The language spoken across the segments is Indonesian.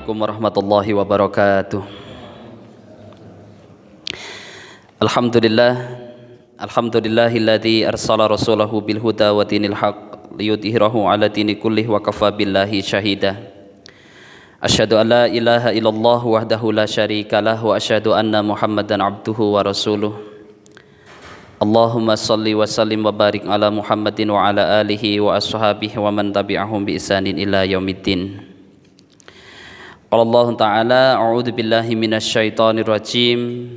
Assalamualaikum warahmatullahi wabarakatuh. Alhamdulillahilladzi arsala rasulahu bil huda wa dinil haq liyudhhirahu ala dini kullih wa kafa billahi syahida. Asyhadu an la ilaha illallah wahdahu la syarikalah wa asyhadu anna Muhammadan abduhu wa rasuluh. Allahumma salli wa sallim wa barik ala Muhammadin wa ala alihi wa ashabihi wa man tabi'ahum bi ihsanin ila yaumiddin. Qala Allah Ta'ala, a'udzu billahi minasyaitonir rajim.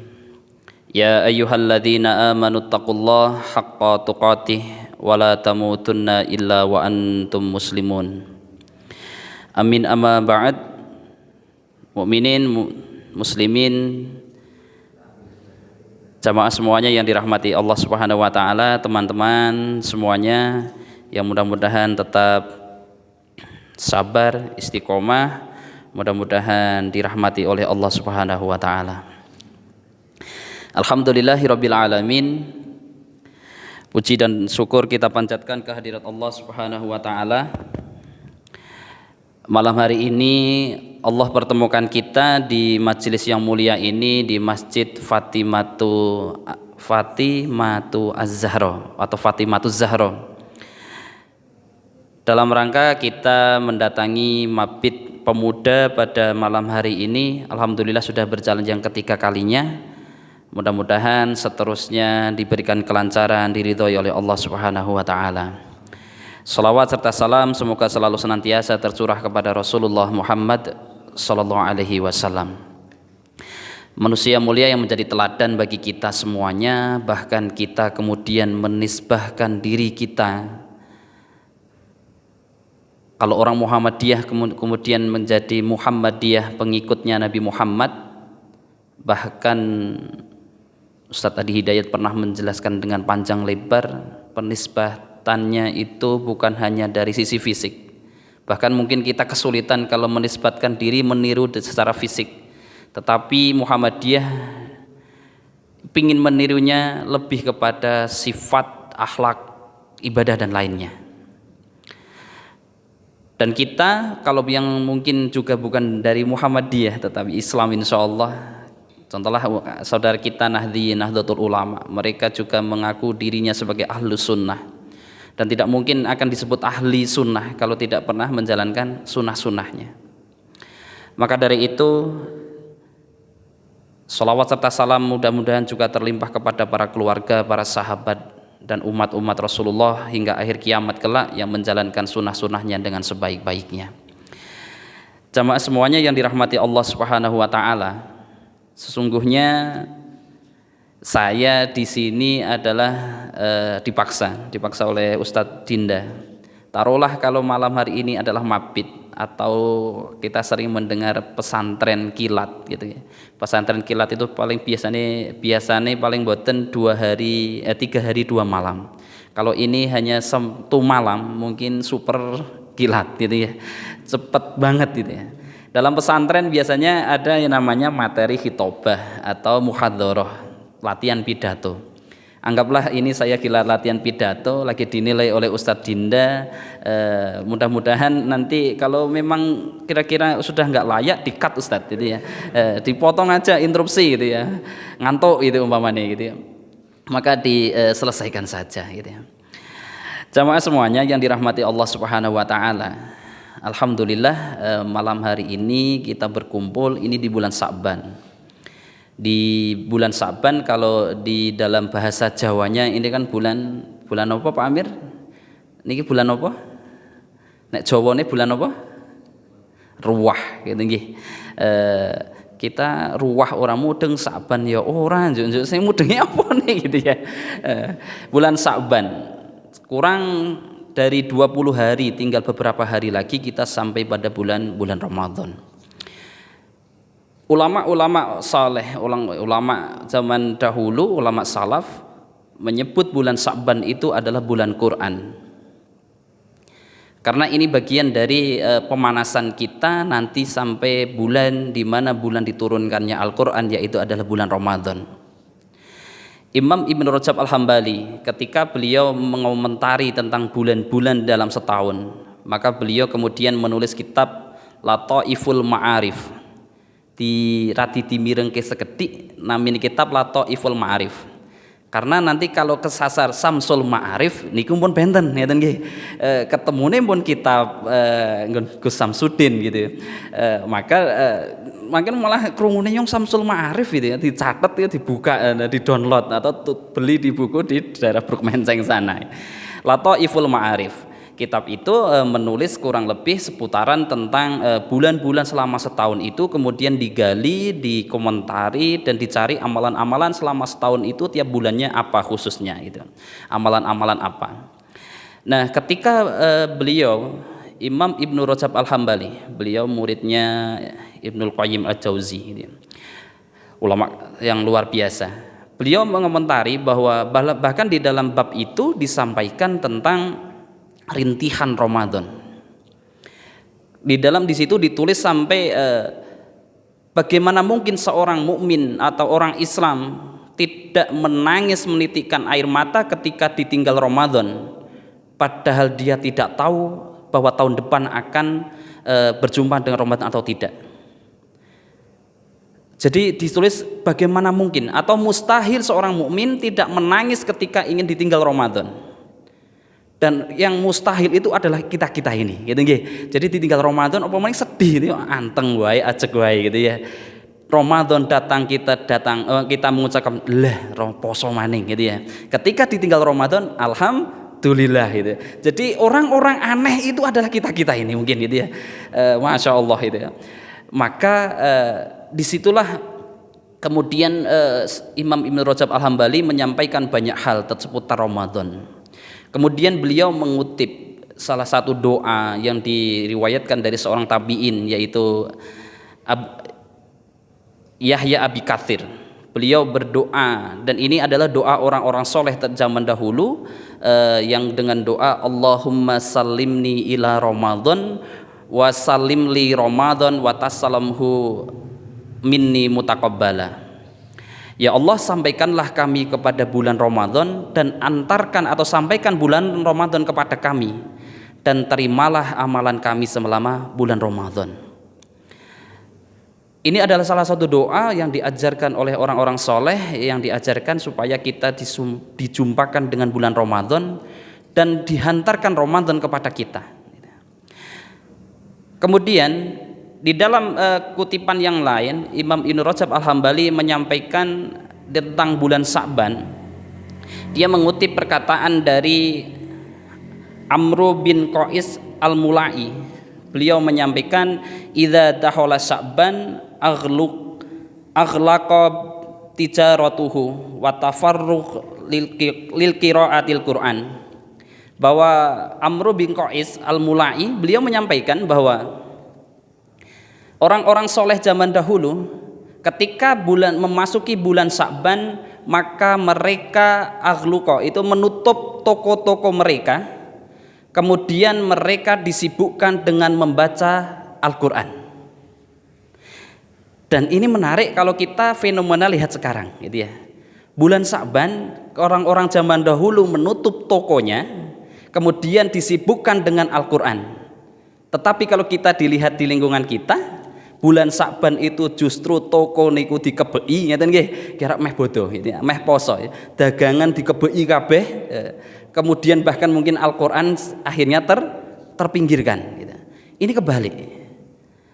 Ya ayyuhalladzina amanu taqullaha haqqa tuqatih wa la tamutunna illa wa antum muslimun. Amin amma ba'd. Mukminin, muslimin, jamaah semuanya yang dirahmati Allah Subhanahu wa taala, teman-teman semuanya yang mudah-mudahan tetap sabar, istiqomah, mudah-mudahan dirahmati oleh Allah Subhanahu wa taala. Alhamdulillahirabbil alamin. Puji dan syukur kita panjatkan kehadirat Allah Subhanahu wa taala. Malam hari ini Allah pertemukan kita di majelis yang mulia ini di Masjid Fatimatu Az-Zahra atau Fatimatu Zahra. Dalam rangka kita mendatangi mabit pemuda pada malam hari ini, alhamdulillah sudah berjalan yang ketiga kalinya. Mudah-mudahan seterusnya diberikan kelancaran, diridhoi oleh Allah Subhanahu wa taala. Salawat serta salam semoga selalu senantiasa tercurah kepada Rasulullah Muhammad sallallahu alaihi wasallam. Manusia mulia yang menjadi teladan bagi kita semuanya, bahkan kita kemudian menisbahkan diri kita. Kalau orang Muhammadiyah kemudian menjadi Muhammadiyah, pengikutnya Nabi Muhammad. Bahkan Ustadz Adi Hidayat pernah menjelaskan dengan panjang lebar, penisbatannya itu bukan hanya dari sisi fisik. Bahkan mungkin kita kesulitan kalau menisbatkan diri meniru secara fisik. Tetapi Muhammadiyah ingin menirunya lebih kepada sifat, akhlak, ibadah dan lainnya. Dan kita kalau yang mungkin juga bukan dari Muhammadiyah tetapi Islam insyaallah, contohlah saudara kita Nahdlatul Ulama, mereka juga mengaku dirinya sebagai ahlus sunnah dan tidak mungkin akan disebut ahli sunnah kalau tidak pernah menjalankan sunnah-sunnahnya. Maka dari itu salawat serta salam mudah-mudahan juga terlimpah kepada para keluarga, para sahabat dan umat-umat Rasulullah hingga akhir kiamat kelak yang menjalankan sunnah-sunnahnya dengan sebaik-baiknya. Jamaah semuanya yang dirahmati Allah Subhanahu wa taala, sesungguhnya saya di sini adalah dipaksa oleh Ustadz Dinda. Taruhlah kalau malam hari ini adalah mabit atau kita sering mendengar pesantren kilat gitu ya. Pesantren kilat itu paling biasanya paling boten 3 hari 2 malam. Kalau ini hanya 1 malam mungkin super kilat gitu ya. Cepet banget gitu ya. Dalam pesantren biasanya ada yang namanya materi khitobah atau muhadharah, latihan pidato. Anggaplah ini saya gila latihan pidato lagi dinilai oleh Ustadz Dinda. Mudah-mudahan nanti kalau memang kira-kira sudah nggak layak di-cut Ustadz gitu ya, dipotong aja, interupsi gitu ya, ngantuk gitu umpamanya gitu ya, maka diselesaikan saja gitu ya. Jamaah semuanya yang dirahmati Allah Subhanahu wa taala, alhamdulillah malam hari ini kita berkumpul ini di bulan Sa'ban. Di bulan Sa'ban kalau di dalam bahasa Jawanya ini kan bulan apa Pak Amir? Niki bulan apa? Nek Jawane bulan apa? Ruwah gitu nggih. Kita ruwah orang mudeng, Sa'ban ya ora, njuk sing mudenge apa nih gitu ya. Bulan Sa'ban kurang dari 20 hari, tinggal beberapa hari lagi kita sampai pada bulan Ramadan. Ulama-ulama saleh, ulama zaman dahulu, ulama salaf menyebut bulan Sa'ban itu adalah bulan Quran. Karena ini bagian dari pemanasan kita nanti sampai bulan di mana bulan diturunkannya Al-Quran, yaitu adalah bulan Ramadan. Imam Ibn Rajab Al-Hambali ketika beliau mengomentari tentang bulan-bulan dalam setahun, maka beliau kemudian menulis kitab Lataiful Ma'arif. Di radi dimirengke sekedhik namine kitab Lataiful Ma'arif. Karena nanti kalau kesasar Samsul Ma'arif niku pun benten ngeten nggih. Ketemune pun kitab Gus Samsudin gitu. Maka makin malah krungune yang Samsul Ma'arif gitu ya, dicatat ya, dibuka, di-download atau beli di buku di daerah Brukmenceng sana. Lataiful Ma'arif. Kitab itu menulis kurang lebih seputaran tentang bulan-bulan selama setahun itu, kemudian digali, dikomentari dan dicari amalan-amalan selama setahun itu tiap bulannya apa khususnya gitu. Amalan-amalan apa. Nah, ketika beliau Imam Ibnu Rajab Al-Hambali, beliau muridnya Ibnul Qayyim Al-Jauzi gitu. Ulama yang luar biasa. Beliau mengomentari bahwa bahkan di dalam bab itu disampaikan tentang rintihan Ramadan. Di situ ditulis sampai bagaimana mungkin seorang mukmin atau orang Islam tidak menangis menitikkan air mata ketika ditinggal Ramadan, padahal dia tidak tahu bahwa tahun depan akan berjumpa dengan Ramadan atau tidak. Jadi ditulis bagaimana mungkin atau mustahil seorang mukmin tidak menangis ketika ingin ditinggal Ramadan. Dan yang mustahil itu adalah kita ini, gitu nggih. Jadi ditinggal Ramadan apa maning sedih itu anteng wae, ajeg wae gitu ya. Ramadan datang kita mengucapkan lah poso maning gitu ya. Ketika ditinggal Ramadan alhamdulillah gitu. Jadi orang-orang aneh itu adalah kita ini mungkin gitu ya. Masya Allah gitu ya. Maka disitulah kemudian Imam Ibnu Rajab Al-Hambali menyampaikan banyak hal seputar Ramadan. Kemudian beliau mengutip salah satu doa yang diriwayatkan dari seorang tabi'in, yaitu Yahya Abi Katsir. Beliau berdoa, dan ini adalah doa orang-orang soleh zaman dahulu, yang dengan doa Allahumma sallimni ila Ramadan wa sallim li Ramadan wa tasallamhu minni mutaqabbala. Ya Allah, sampaikanlah kami kepada bulan Ramadan dan antarkan atau sampaikan bulan Ramadan kepada kami, dan terimalah amalan kami selama bulan Ramadan. Ini adalah salah satu doa yang diajarkan oleh orang-orang soleh, yang diajarkan supaya kita dijumpakan dengan bulan Ramadan dan dihantarkan Ramadan kepada kita. Kemudian di dalam kutipan yang lain, Imam Ibnu Rajab Al-Hambali menyampaikan tentang bulan Sa'ban. Dia mengutip perkataan dari Amru bin Qais Al-Mula'i. Beliau menyampaikan, idza dakhala Sa'ban aghlaqa tijaratuhu wa tafarruq lil qiraatil Qur'an. Bahwa Amru bin Qais Al-Mula'i beliau menyampaikan bahwa orang-orang soleh zaman dahulu ketika memasuki bulan Sa'ban, maka mereka aghluqa, itu menutup toko-toko mereka, kemudian mereka disibukkan dengan membaca Al-Quran. Dan ini menarik kalau kita fenomena lihat sekarang gitu ya. Bulan Sa'ban orang-orang zaman dahulu menutup tokonya, kemudian disibukkan dengan Al-Quran. Tetapi kalau kita dilihat di lingkungan kita, bulan Sa'ban itu justru toko niku dikebeki, ngeten nggih, kira meh bodoh gitu ya, meh poso ya. Dagangan dikebeki kabeh, kemudian bahkan mungkin Al-Qur'an akhirnya terpinggirkan gitu. Ini kebalik.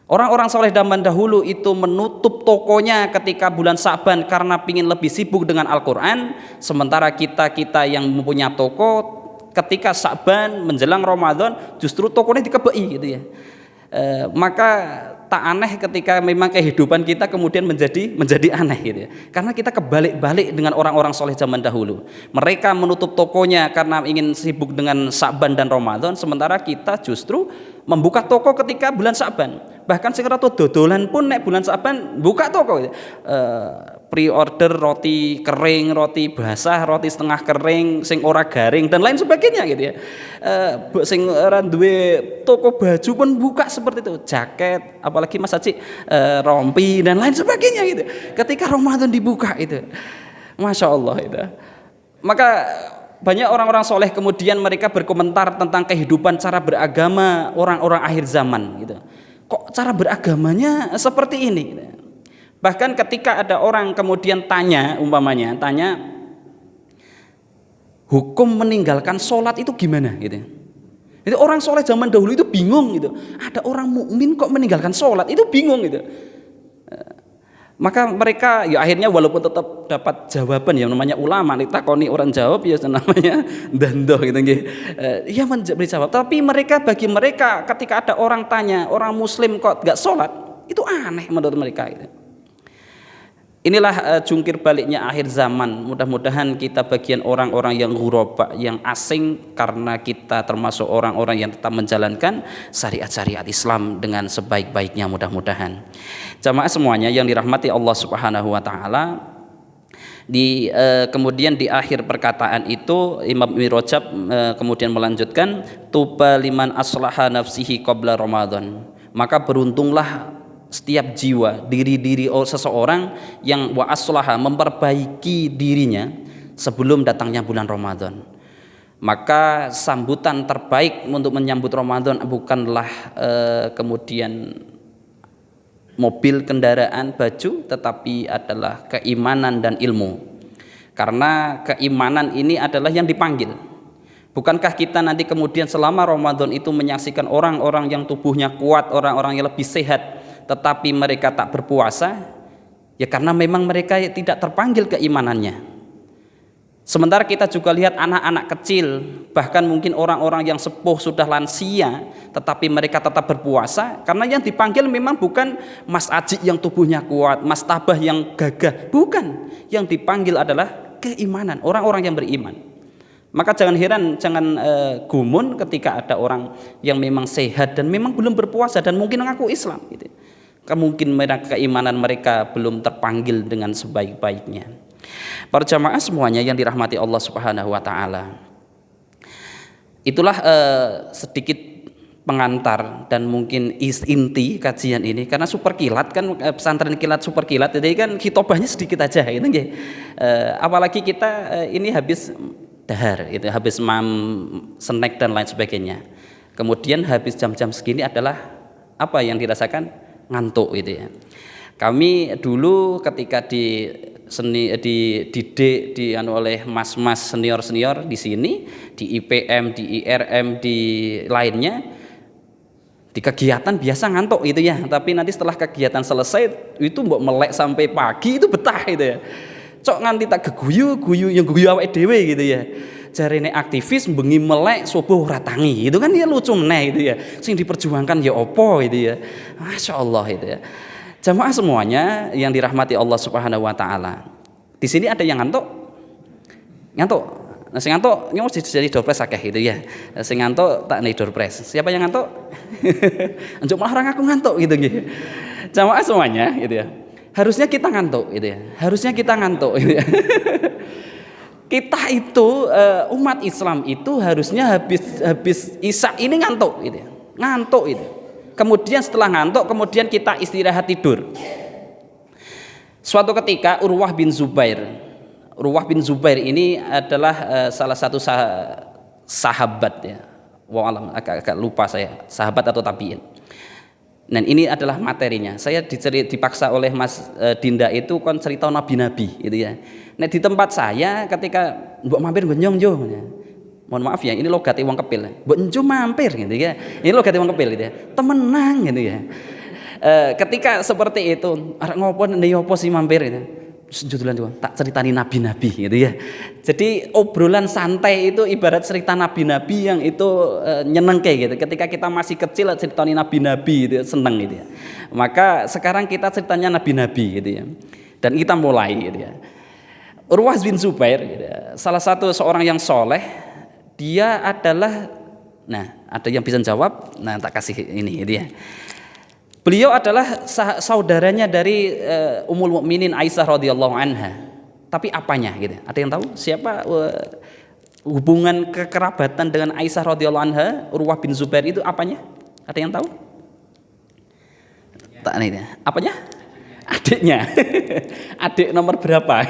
Orang-orang soleh zaman dahulu itu menutup tokonya ketika bulan Sa'ban karena ingin lebih sibuk dengan Al-Qur'an, sementara kita yang mempunyai toko ketika Sa'ban menjelang Ramadan justru tokonya dikebeki gitu ya. Maka tak aneh ketika memang kehidupan kita kemudian menjadi aneh gitu ya. Karena kita kebalik-balik dengan orang-orang soleh zaman dahulu. Mereka menutup tokonya karena ingin sibuk dengan Sa'ban dan Ramadan, sementara kita justru membuka toko ketika bulan Sa'ban. Bahkan sekarang dodolan pun nek bulan Sa'ban buka toko gitu. Pre-order roti kering, roti basah, roti setengah kering, sing ora garing dan lain sebagainya gitu ya. Sing ora duwe toko baju pun buka seperti itu, jaket, apalagi Mas Haji, rompi dan lain sebagainya gitu. Ketika Ramadan dibuka itu, Masya Allah itu. Maka banyak orang-orang soleh kemudian mereka berkomentar tentang kehidupan cara beragama orang-orang akhir zaman gitu. kok cara beragamanya seperti ini. Bahkan ketika ada orang kemudian tanya, umpamanya tanya hukum meninggalkan sholat itu gimana gitu. Itu orang soleh zaman dahulu itu bingung gitu. Ada orang mukmin kok meninggalkan sholat, itu bingung gitu. Maka mereka ya akhirnya walaupun tetap dapat jawaban, yang namanya ulama ditakoni orang jawab ya namanya dando gitu nggih. Ya menjawab jawab. Tapi bagi mereka ketika ada orang tanya, orang muslim kok enggak sholat, itu aneh menurut mereka gitu. Inilah jungkir baliknya akhir zaman. Mudah-mudahan kita bagian orang-orang yang ghuraba, yang asing, karena kita termasuk orang-orang yang tetap menjalankan syariat-syariat Islam dengan sebaik-baiknya mudah-mudahan. Jamaah semuanya yang dirahmati Allah Subhanahu wa taala, kemudian di akhir perkataan itu Imam Ibnu Rajab kemudian melanjutkan tuba liman aslaha nafsihi qabla Ramadan. Maka beruntunglah setiap jiwa, diri seseorang yang wa aslaha, memperbaiki dirinya sebelum datangnya bulan Ramadan. Maka sambutan terbaik untuk menyambut Ramadan bukanlah kemudian mobil, kendaraan, baju, tetapi adalah keimanan dan ilmu. Karena keimanan ini adalah yang dipanggil. Bukankah kita nanti kemudian selama Ramadan itu menyaksikan orang-orang yang tubuhnya kuat, orang-orang yang lebih sehat, tetapi mereka tak berpuasa, ya karena memang mereka tidak terpanggil keimanannya. Sementara kita juga lihat anak-anak kecil, bahkan mungkin orang-orang yang sepuh sudah lansia, tetapi mereka tetap berpuasa, karena yang dipanggil memang bukan Mas Aji yang tubuhnya kuat, Mas Tabah yang gagah, bukan. Yang dipanggil adalah keimanan, orang-orang yang beriman. Maka jangan heran, jangan gumun ketika ada orang yang memang sehat dan memang belum berpuasa dan mungkin mengaku Islam gitu. Mungkin keimanan mereka belum terpanggil dengan sebaik-baiknya. Para jamaah semuanya yang dirahmati Allah Subhanahu wa taala. Itulah sedikit pengantar dan mungkin inti kajian ini, karena super kilat kan, pesantren kilat super kilat, jadi kan khitobahnya sedikit aja gitu nggih. Apalagi kita ini habis dahar itu, habis snack dan lain sebagainya. Kemudian habis jam-jam segini adalah apa yang dirasakan? Ngantuk gitu ya. Kami dulu ketika dididik oleh mas-mas senior-senior di sini, di IPM, di IRM, di lainnya, di kegiatan biasa ngantuk gitu ya. Tapi nanti setelah kegiatan selesai itu mbok melek sampai pagi itu betah gitu ya. Cok nganti tak geguyu yang guyu awake dhewe gitu ya. Jarene aktivis bengi melek subuh ora tangi, itu kan dia lucu meneh gitu ya. Sing diperjuangkan ya opo gitu ya. Masya Allah itu ya. Jamaah semuanya yang dirahmati Allah Subhanahu wa taala. Di sini ada yang ngantuk? Ngantuk. Nah, sing ngantuk nyong jadi doorpress akeh gitu ya. Sing ngantuk tak nih doorpress. Siapa yang ngantuk? Anjuk malah orang aku ngantuk gitu nggih. Jamaah semuanya gitu ya. Harusnya kita ngantuk gitu ya. Harusnya kita ngantuk gitu ya. Kita itu umat Islam itu harusnya habis Isya ini ngantuk gitu ya. Ngantuk itu. Kemudian setelah ngantuk kemudian kita istirahat tidur. Suatu ketika Urwah bin Zubair ini adalah salah satu sahabat ya. Wallah agak lupa saya, sahabat atau tabiin. Dan ini adalah materinya. Saya dipaksa oleh Mas Dinda itu kan cerita nabi-nabi gitu ya. Nah di tempat saya ketika mbok mampir nyong jo, mohon maaf ya, ini logate wong kepil. Mbok njo mampir gitu ya. Ini logate wong kepil gitu ya. Temenang gitu ya. Ketika seperti itu, arek ngopo nek opo sih mampir gitu. Sejudulan juga tak ceritani nabi-nabi gitu ya. Jadi obrolan santai itu ibarat cerita nabi-nabi yang itu nyenengke gitu. Ketika kita masih kecil ceritani nabi-nabi gitu, seneng gitu ya. Maka sekarang kita ceritanya nabi-nabi gitu ya. Dan kita mulai gitu ya. Urwah bin Zubair gitu ya, salah satu seorang yang soleh, dia adalah, nah ada yang bisa jawab, nah tak kasih ini gitu ya. Beliau adalah saudaranya dari Ummul Mukminin Aisyah radhiyallahu anha. Tapi apanya gitu? Ada yang tahu siapa hubungan kekerabatan dengan Aisyah radhiyallahu anha, Urwah bin Zubair itu apanya? Ada yang tahu? Tak nih. Apanya? Adiknya. Adik nomor berapa?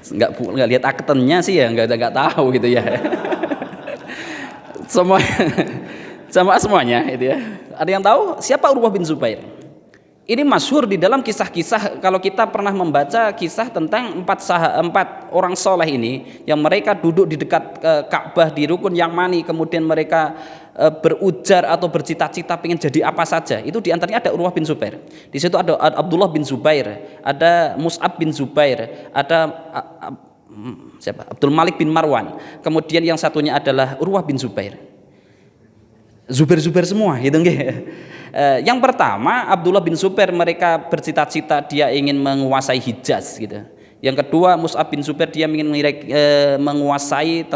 Enggak lihat aktennya sih ya, enggak tahu gitu ya. Jamaah semuanya itu ya. Ada yang tahu siapa Urwah bin Zubair? Ini masyhur di dalam kisah-kisah, kalau kita pernah membaca kisah tentang empat orang soleh ini yang mereka duduk di dekat Ka'bah di rukun Yamani, kemudian mereka berujar atau bercita-cita pengen jadi apa saja. Itu diantaranya ada Urwah bin Zubair. Di situ ada Abdullah bin Zubair, ada Mus'ab bin Zubair, ada siapa? Abdul Malik bin Marwan. Kemudian yang satunya adalah Urwah bin Zubair. Zubair semua gitu nggih. Yang pertama Abdullah bin Zubair, mereka bercita-cita dia ingin menguasai Hijaz gitu. Yang kedua Mus'ab bin Zubair, dia ingin menguasai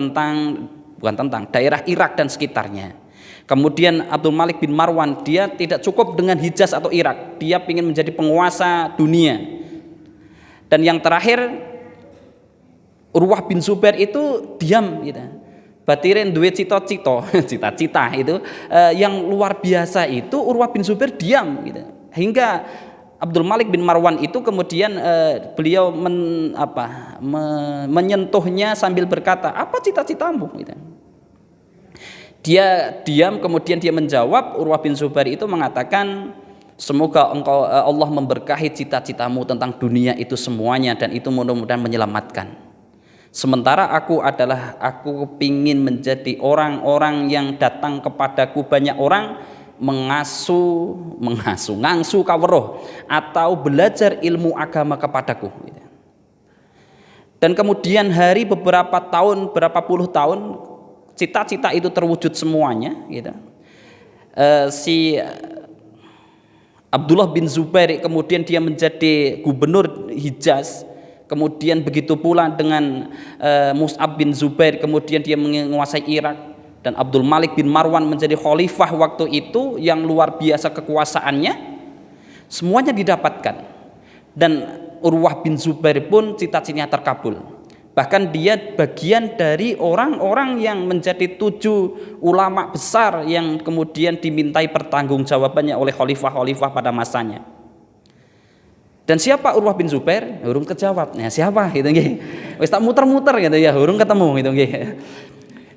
daerah Irak dan sekitarnya. Kemudian Abdul Malik bin Marwan, dia tidak cukup dengan Hijaz atau Irak, dia ingin menjadi penguasa dunia. Dan yang terakhir Urwah bin Zubair itu diam gitu. Batirin duwe cita-cita itu yang luar biasa, itu Urwah bin Zubair diam gitu. Hingga Abdul Malik bin Marwan itu kemudian beliau menyentuhnya sambil berkata, "Apa cita-citamu?" gitu. Dia diam, kemudian dia menjawab. Urwah bin Zubair itu mengatakan, "Semoga engkau Allah memberkahi cita-citamu tentang dunia itu semuanya, dan itu mudah-mudahan menyelamatkan. Sementara aku pingin menjadi orang-orang yang datang kepadaku banyak orang ngangsu kaweruh atau belajar ilmu agama kepadaku." Dan kemudian berapa puluh tahun, cita-cita itu terwujud semuanya gitu. Si Abdullah bin Zubair kemudian dia menjadi gubernur Hijaz. Kemudian begitu pula dengan Mus'ab bin Zubair, kemudian dia menguasai Irak. Dan Abdul Malik bin Marwan menjadi khalifah waktu itu yang luar biasa kekuasaannya. Semuanya didapatkan. Dan Urwah bin Zubair pun cita-citanya terkabul. Bahkan dia bagian dari orang-orang yang menjadi 7 ulama besar yang kemudian dimintai pertanggungjawabannya oleh khalifah-khalifah pada masanya. Dan siapa Urwah bin Zubair? Urung kejawab. Nah, siapa gitu nggih. Wis tak muter-muter gitu ya, urung ketemu gitu nggih.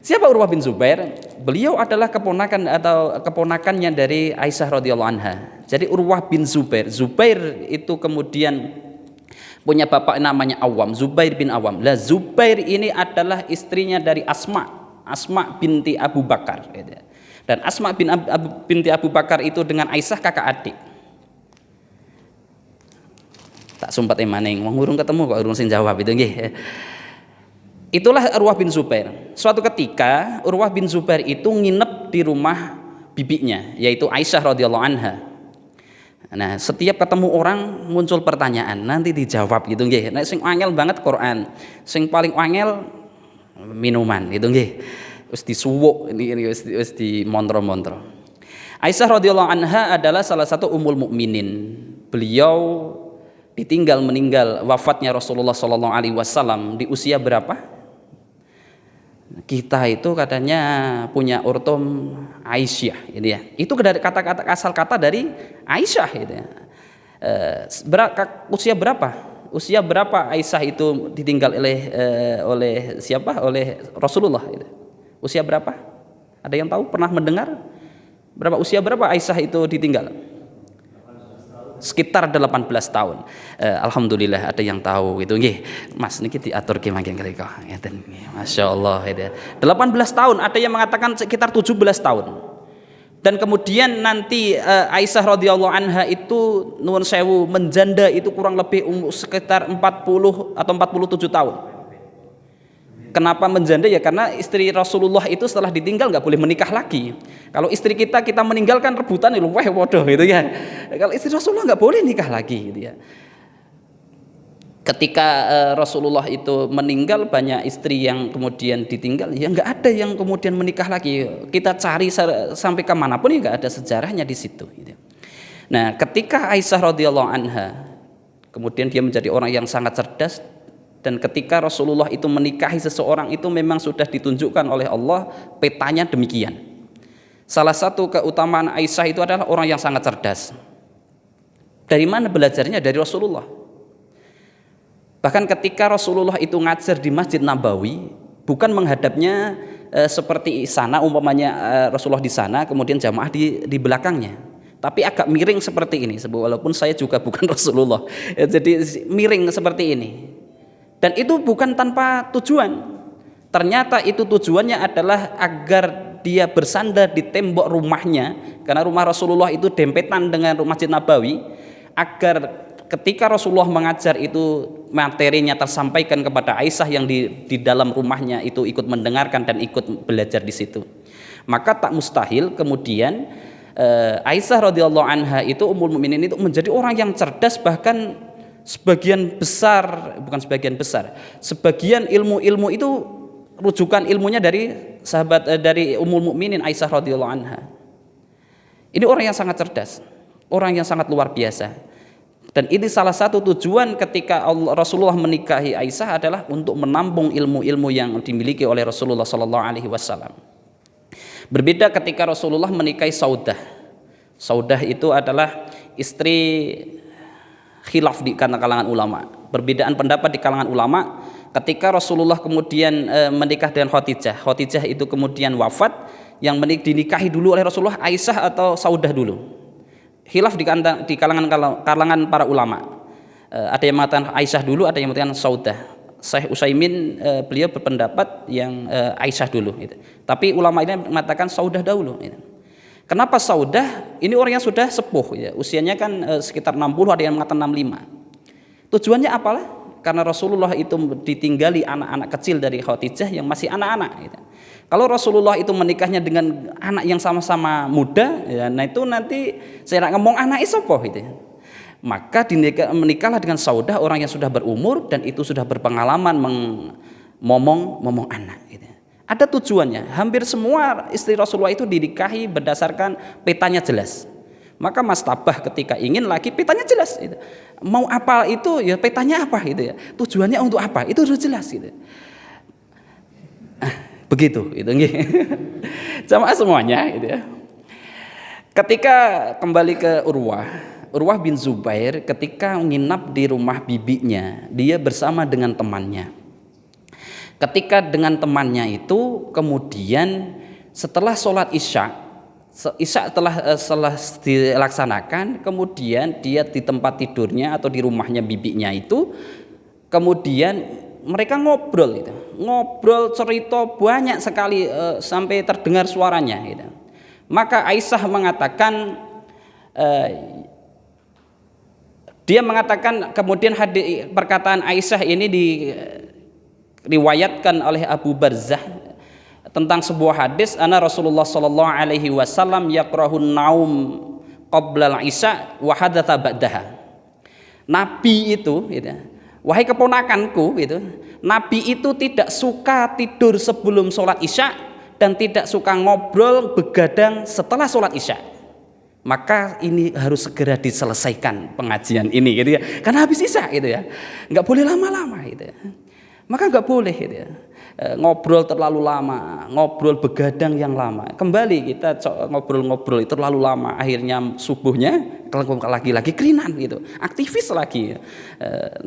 Siapa Urwah bin Zubair? Beliau adalah keponakannya dari Aisyah radhiyallahu anha. Jadi Urwah bin Zubair itu kemudian punya bapak namanya Awam, Zubair bin Awam. Lah Zubair ini adalah istrinya dari Asma binti Abu Bakar gitu. Dan Asma binti Abu Bakar itu dengan Aisyah kakak adik. Tak sumpet maning, wong urung ketemu kok urung sing jawab itu nggih. Itulah Urwah bin Zubair. Suatu ketika Urwah bin Zubair itu nginep di rumah bibinya, yaitu Aisyah radhiyallahu anha. Nah, setiap ketemu orang muncul pertanyaan, nanti dijawab gitu nggih. Nek sing angel banget Quran, sing paling angel minuman gitu nggih. Wis disuwuk ini wis di montro-montro. Aisyah radhiyallahu anha adalah salah satu ummul mukminin. Beliau meninggal wafatnya Rasulullah Shallallahu Alaihi Wasallam di usia berapa? Kita itu katanya punya urtum Aisyah, gitu ya. Itu dari kata-kata asal kata dari Aisyah, gitu ya. Usia berapa? Usia berapa Aisyah itu ditinggal oleh siapa? Oleh Rasulullah. Gitu. Usia berapa? Ada yang tahu? Pernah mendengar? Usia berapa Aisyah itu ditinggal? Sekitar 18 tahun. Alhamdulillah ada yang tahu gitu nggih. Mas niki diatur ki mangke ngrika ngeten nggih. Masyaallah itu. 18 tahun, ada yang mengatakan sekitar 17 tahun. Dan kemudian nanti Aisyah radhiyallahu anha itu nuwun sewu menjanda itu kurang lebih sekitar 40 atau 47 tahun. Kenapa menjanda? Ya karena istri Rasulullah itu setelah ditinggal nggak boleh menikah lagi. Kalau istri kita meninggalkan rebutan itu wah bodoh gitu ya. Kalau istri Rasulullah nggak boleh nikah lagi gitu ya. Ketika Rasulullah itu meninggal, banyak istri yang kemudian ditinggal, ya nggak ada yang kemudian menikah lagi. Kita cari sampai kemanapun ya nggak ada sejarahnya di situ. Gitu. Nah, ketika Aisyah radhiyallahu anha, kemudian dia menjadi orang yang sangat cerdas. Dan ketika Rasulullah itu menikahi seseorang itu memang sudah ditunjukkan oleh Allah petanya demikian. Salah satu keutamaan Aisyah itu adalah orang yang sangat cerdas. Dari mana belajarnya? Dari Rasulullah. Bahkan ketika Rasulullah itu ngajar di Masjid Nabawi, bukan menghadapnya seperti sana umpamanya Rasulullah di sana kemudian jamaah di belakangnya, tapi agak miring seperti ini, walaupun saya juga bukan Rasulullah, jadi miring seperti ini, dan itu bukan tanpa tujuan. Ternyata itu tujuannya adalah agar dia bersandar di tembok rumahnya, karena rumah Rasulullah itu dempetan dengan Masjid Nabawi, agar ketika Rasulullah mengajar itu materinya tersampaikan kepada Aisyah yang di dalam rumahnya itu ikut mendengarkan dan ikut belajar di situ. Maka tak mustahil kemudian Aisyah radhiyallahu anha itu Ummul Mukminin itu menjadi orang yang cerdas, bahkan sebagian ilmu-ilmu itu rujukan ilmunya dari dari Ummul Mukminin Aisyah radhiyallahu anha. Ini orang yang sangat cerdas, orang yang sangat luar biasa. Dan ini salah satu tujuan ketika Rasulullah menikahi Aisyah adalah untuk menampung ilmu-ilmu yang dimiliki oleh Rasulullah sallallahu alaihi wasallam. Berbeda ketika Rasulullah menikahi Saudah. Saudah itu adalah istri khilaf di kalangan ulama. Perbedaan pendapat di kalangan ulama ketika Rasulullah kemudian menikah dengan Khadijah. Khadijah itu kemudian wafat, yang dinikahi dulu oleh Rasulullah Aisyah atau Saudah dulu. Khilaf di kalangan para ulama. Ada yang mengatakan Aisyah dulu, ada yang mengatakan Saudah. Syekh Utsaimin beliau berpendapat yang Aisyah dulu gitu. Tapi ulama ini mengatakan Saudah dahulu gitu. Kenapa Saudah? Ini orang yang sudah sepuh ya. Usianya kan sekitar 60, ada yang mengatakan 65. Tujuannya apalah? Karena Rasulullah itu ditinggali anak-anak kecil dari Khadijah yang masih anak-anak gitu. Kalau Rasulullah itu menikahnya dengan anak yang sama-sama muda ya, nah itu nanti saya nak ngomong anak isopo gitu. Maka menikahlah dengan Saudah, orang yang sudah berumur dan itu sudah berpengalaman ngomong anak gitu. Ada tujuannya. Hampir semua istri Rasulullah itu dinikahi berdasarkan petanya jelas. Maka Mas Tabah ketika ingin lagi petanya jelas gitu. Mau apa itu ya petanya apa gitu ya. Tujuannya untuk apa? Itu sudah jelas gitu. Begitu itu nggih. Jamaah semuanya gitu ya. Ketika kembali ke Urwah bin Zubair ketika nginap di rumah bibinya, dia bersama dengan temannya. Ketika dengan temannya itu kemudian setelah sholat Isya setelah dilaksanakan, kemudian dia di tempat tidurnya atau di rumahnya bibinya itu, kemudian mereka ngobrol cerita banyak sekali sampai terdengar suaranya gitu. Maka Aisyah mengatakan dia mengatakan kemudian perkataan Aisyah ini diriwayatkan oleh Abu Barzah tentang sebuah hadis, ana Rasulullah sallallahu alaihi wasallam yaqrahun naum qabla al-isya wa hadatsa ba'daha. Nabi itu gitu, wahai keponakanku gitu, Nabi itu tidak suka tidur sebelum sholat Isya dan tidak suka ngobrol begadang setelah sholat Isya. Maka ini harus segera diselesaikan pengajian ini gitu ya, karena habis Isya gitu ya, nggak boleh lama-lama gitu ya. Maka nggak boleh gitu ya, ngobrol terlalu lama, ngobrol begadang yang lama. Kembali kita ngobrol itu terlalu lama, akhirnya subuhnya lagi krinan gitu, aktivis lagi.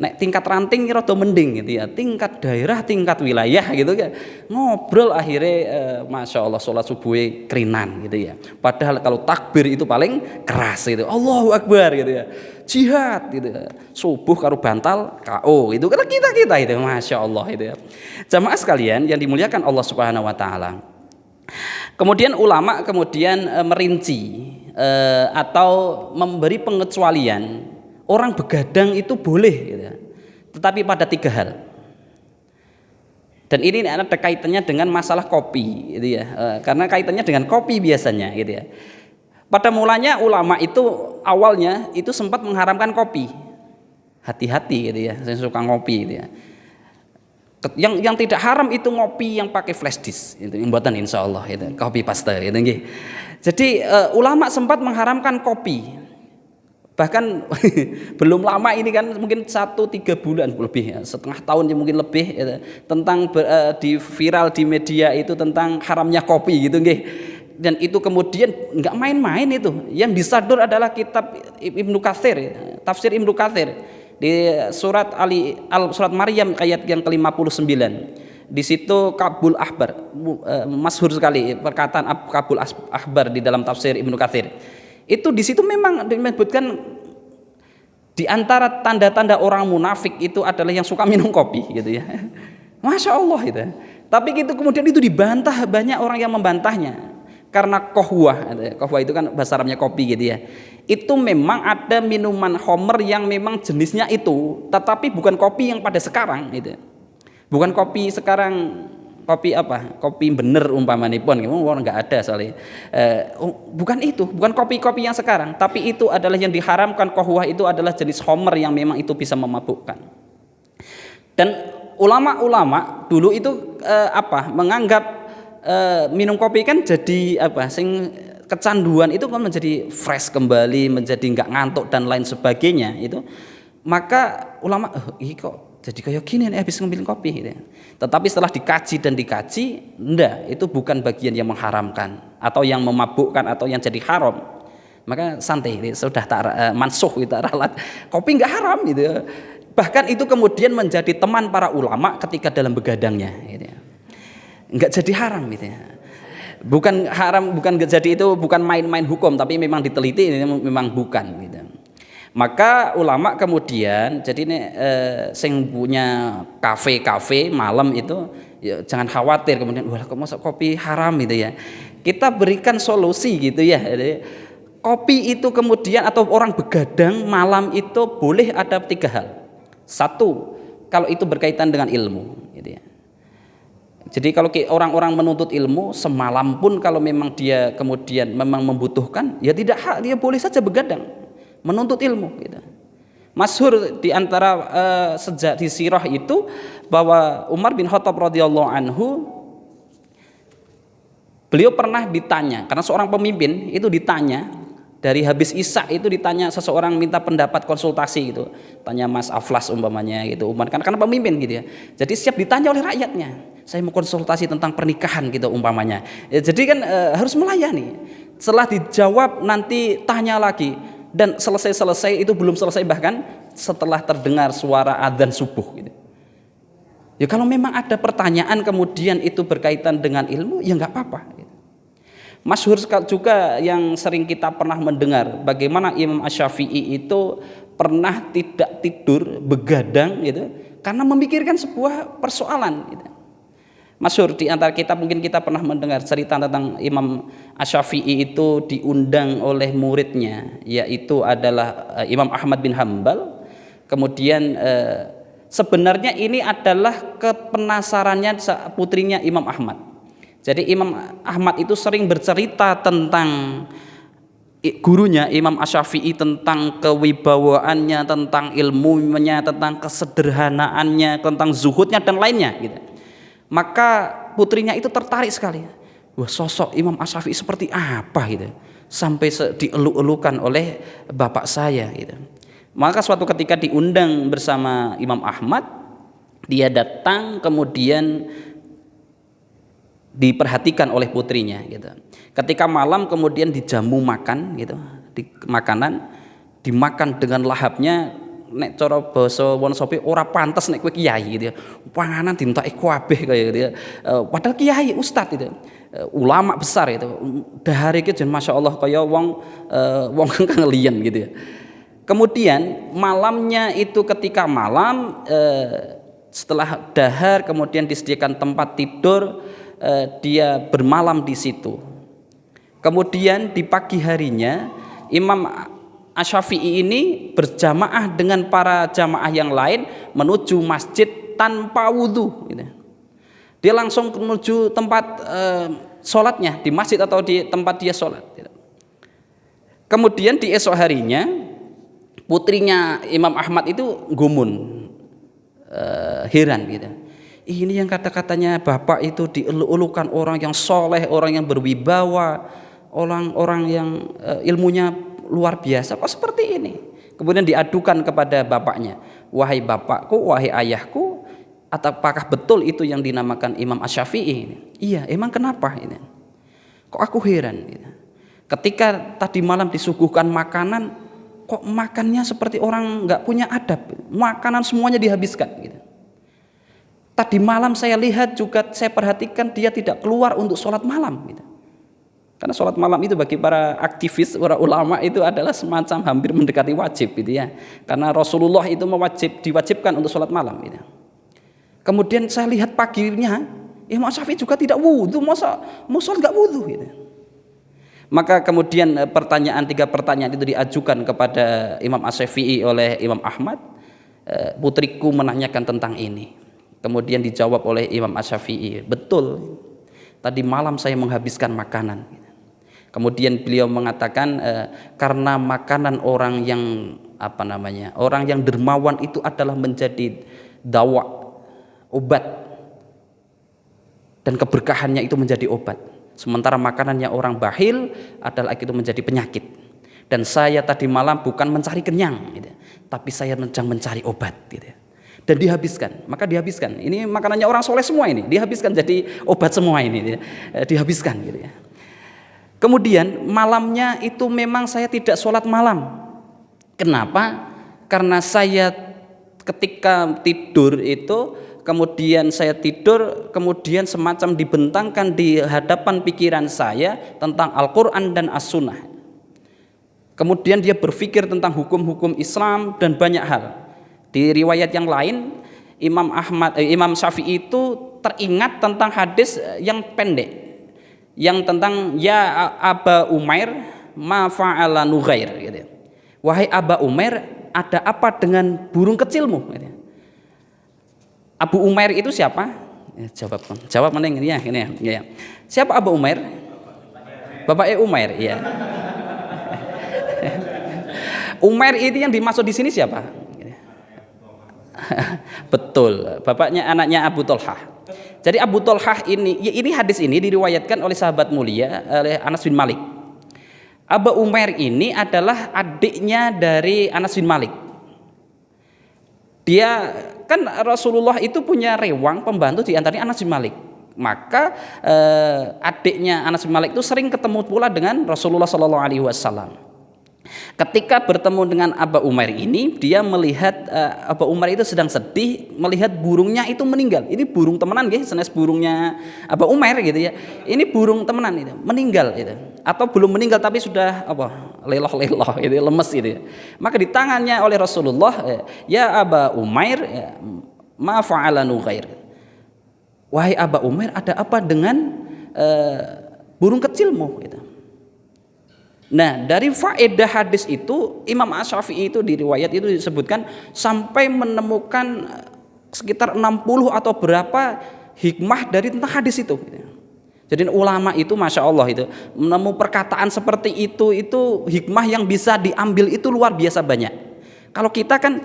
Nek tingkat ranting rada mending gitu ya, tingkat daerah, tingkat wilayah gitu kan, ngobrol akhirnya masya Allah sholat subuh krinan gitu ya. Padahal kalau takbir itu paling keras gitu, Allahu Akbar gitu ya, jihad gitu, subuh karo bantal KO itu kan kita itu masya Allah itu ya. Jamaah sekalian yang dimuliakan Allah Subhanahu Wa Taala. Kemudian ulama merinci atau memberi pengecualian orang begadang itu boleh gitu, tetapi pada 3 hal. Dan ini ada kaitannya dengan masalah kopi gitu ya, karena kaitannya dengan kopi biasanya gitu ya. Pada mulanya ulama itu awalnya itu sempat mengharamkan kopi. Hati-hati gitu ya, saya suka ngopi gitu ya. Yang tidak haram itu ngopi yang pakai flash disk itu, buatan insyaallah itu kopi paste gitu nggih. Jadi ulama sempat mengharamkan kopi. Bahkan belum lama ini kan mungkin 1-3 bulan lebih ya, setengah tahun mungkin lebih gitu, tentang di viral di media itu tentang haramnya kopi gitu nggih. Dan itu kemudian nggak main-main itu. Yang disadur adalah kitab Ibnu Katsir, tafsir Ibnu Katsir di surat Maryam ayat yang ke-59. Di situ Kabul Ahbar, masyhur sekali perkataan Kabul Ahbar di dalam tafsir Ibnu Katsir. Itu di situ memang disebutkan di antara tanda-tanda orang munafik itu adalah yang suka minum kopi gitu ya. Masya Allah itu. Tapi itu kemudian itu dibantah, banyak orang yang membantahnya. Karena kohwah itu kan bahasa Arabnya kopi gitu ya. Itu memang ada minuman homer yang memang jenisnya itu, tetapi bukan kopi yang pada sekarang gitu. Bukan kopi sekarang, kopi apa? Kopi bener umpamanipun, nggak ada soalnya. Bukan itu, bukan kopi-kopi yang sekarang, tapi itu adalah yang diharamkan kohwah itu adalah jenis homer yang memang itu bisa memabukkan. Dan ulama-ulama dulu itu menganggap minum kopi kan jadi kecanduan itu kan menjadi fresh kembali, menjadi nggak ngantuk dan lain sebagainya itu. Maka ulama kok jadi kayak gini nih habis ngambil kopi gitu. Tetapi setelah dikaji dan dikaji, enggak, itu bukan bagian yang mengharamkan atau yang memabukkan atau yang jadi haram. Maka santai, sudah mansuh itu ralat. Kopi nggak haram gitu. Bahkan itu kemudian menjadi teman para ulama ketika dalam begadangnya gitu. Enggak jadi haram gitu ya. Bukan haram, bukan jadi itu bukan main-main hukum, tapi memang diteliti ini memang bukan gitu. Maka ulama kemudian jadi ini sing punya kafe malam itu ya, jangan khawatir kemudian wah kok masuk kopi haram gitu ya. Kita berikan solusi gitu ya. Jadi, kopi itu kemudian atau orang begadang malam itu boleh ada 3 hal. 1, kalau itu berkaitan dengan ilmu gitu ya. Jadi kalau orang-orang menuntut ilmu semalam pun kalau memang dia kemudian memang membutuhkan, ya tidak hak, dia boleh saja begadang menuntut ilmu gitu. Masyhur di antara sejak di sirah itu bahwa Umar bin Khattab radhiyallahu anhu beliau pernah ditanya, karena seorang pemimpin itu ditanya dari habis Isya itu ditanya seseorang minta pendapat konsultasi gitu. Tanya Mas Aflas umpamanya gitu. Umar kan karena pemimpin gitu ya. Jadi siap ditanya oleh rakyatnya. Saya mau konsultasi tentang pernikahan gitu umpamanya. Ya, jadi kan harus melayani. Setelah dijawab nanti tanya lagi dan selesai itu belum selesai bahkan setelah terdengar suara adzan subuh gitu. Ya kalau memang ada pertanyaan kemudian itu berkaitan dengan ilmu ya nggak apa-apa. Gitu. Masyhur juga yang sering kita pernah mendengar bagaimana Imam Asy-Syafi'i itu pernah tidak tidur begadang gitu karena memikirkan sebuah persoalan gitu. Masyhur di antara kita mungkin kita pernah mendengar cerita tentang Imam Asy-Syafi'i itu diundang oleh muridnya yaitu adalah Imam Ahmad bin Hambal. Kemudian sebenarnya ini adalah kepenasarannya putrinya Imam Ahmad. Jadi Imam Ahmad itu sering bercerita tentang gurunya Imam Asy-Syafi'i tentang kewibawaannya, tentang ilmunya, tentang kesederhanaannya, tentang zuhudnya dan lainnya gitu. Maka putrinya itu tertarik sekali. Wah, sosok Imam Asy-Syafi'i seperti apa gitu. Sampai dieluk-elukan oleh bapak saya gitu. Maka suatu ketika diundang bersama Imam Ahmad, dia datang kemudian diperhatikan oleh putrinya gitu. Ketika malam kemudian dijamu makan gitu, makanan dimakan dengan lahapnya. Nek cara basa Wonosobo ora pantes nek kowe kiai gitu ya. Panganan dintoki kabeh kaya gitu ya. Padahal kiai ustad itu. Ulama besar itu. Dahare iki jen masyaallah kaya wong kang liyan gitu ya. Kemudian malamnya itu ketika malam setelah dahar kemudian disediakan tempat tidur, dia bermalam di situ. Kemudian di pagi harinya Imam Asy-Syafi'i ini berjamaah dengan para jamaah yang lain menuju masjid tanpa wudhu gitu. Dia langsung menuju tempat sholatnya di masjid atau di tempat dia sholat gitu. Kemudian di esok harinya putrinya Imam Ahmad itu gumun, heran gitu. Ini yang kata-katanya bapak itu dieluk-elukan orang yang soleh, orang yang berwibawa, orang-orang yang ilmunya luar biasa, kok seperti ini. Kemudian diadukan kepada bapaknya, wahai bapakku, wahai ayahku, apakah betul itu yang dinamakan Imam Asy-Syafi'i? Iya, emang kenapa ini? Kok aku heran gitu. Ketika tadi malam disuguhkan makanan, kok makannya seperti orang nggak punya adab, makanan semuanya dihabiskan gitu. Tadi malam saya lihat juga, saya perhatikan dia tidak keluar untuk sholat malam gitu. Karena sholat malam itu bagi para aktivis, para ulama itu adalah semacam hampir mendekati wajib gitu ya. Karena Rasulullah itu diwajibkan untuk sholat malam gitu. Kemudian saya lihat paginya Imam Syafi'i juga tidak wudhu, masa mau sholat nggak wudhu gitu. Maka kemudian tiga pertanyaan itu diajukan kepada Imam Syafi'i oleh Imam Ahmad. Putriku menanyakan tentang ini. Kemudian dijawab oleh Imam Syafi'i, betul, tadi malam saya menghabiskan makanan. Kemudian beliau mengatakan karena makanan orang yang orang yang dermawan itu adalah menjadi dawa, obat, dan keberkahannya itu menjadi obat. Sementara makanannya orang bakhil adalah itu menjadi penyakit. Dan saya tadi malam bukan mencari kenyang, gitu, tapi saya sedang mencari obat, gitu. Dan dihabiskan, maka dihabiskan. Ini makanannya orang soleh semua ini, dihabiskan jadi obat semua ini, dihabiskan gitu ya. Kemudian malamnya itu memang saya tidak sholat malam. Kenapa? Karena saya ketika tidur itu, kemudian saya tidur, kemudian semacam dibentangkan di hadapan pikiran saya tentang Al-Quran dan As-Sunnah. Kemudian dia berpikir tentang hukum-hukum Islam dan banyak hal. Di riwayat yang lain Imam Syafi'i itu teringat tentang hadis yang pendek yang tentang ya Aba Umair ma fa'ala Nughair gitu. Wahai Aba Umair, ada apa dengan burung kecilmu gitu. Abu Umair itu siapa? Jawab mending ya ini ya. Siapa Abu Umair? Bapaknya Umair ya. Umair itu yang dimaksud di sini siapa? Betul, bapaknya anaknya Abu Thalhah. Jadi Abu Thalhah ini hadis ini diriwayatkan oleh sahabat mulia oleh Anas bin Malik. Abu Umair ini adalah adiknya dari Anas bin Malik. Dia kan Rasulullah itu punya rewang pembantu di antaranya Anas bin Malik. Maka adiknya Anas bin Malik itu sering ketemu pula dengan Rasulullah SAW. Ketika bertemu dengan Aba Umair ini, dia melihat Aba Umair itu sedang sedih melihat burungnya itu meninggal. Ini burung temenan gitu, senes burungnya Aba Umair gitu ya. Ini burung temenan itu meninggal gitu. Atau belum meninggal tapi sudah leloh-leloh itu lemes gitu ya. Maka di tangannya oleh Rasulullah, ya Aba Umair, ma fa'ala Nughair. Wahai Aba Umair, ada apa dengan burung kecilmu gitu. Nah, dari faedah hadis itu Imam Syafi'i itu di riwayat itu disebutkan sampai menemukan sekitar 60 atau berapa hikmah dari tentang hadis itu. Jadi ulama itu masya Allah itu menemu perkataan seperti itu hikmah yang bisa diambil itu luar biasa banyak. Kalau kita kan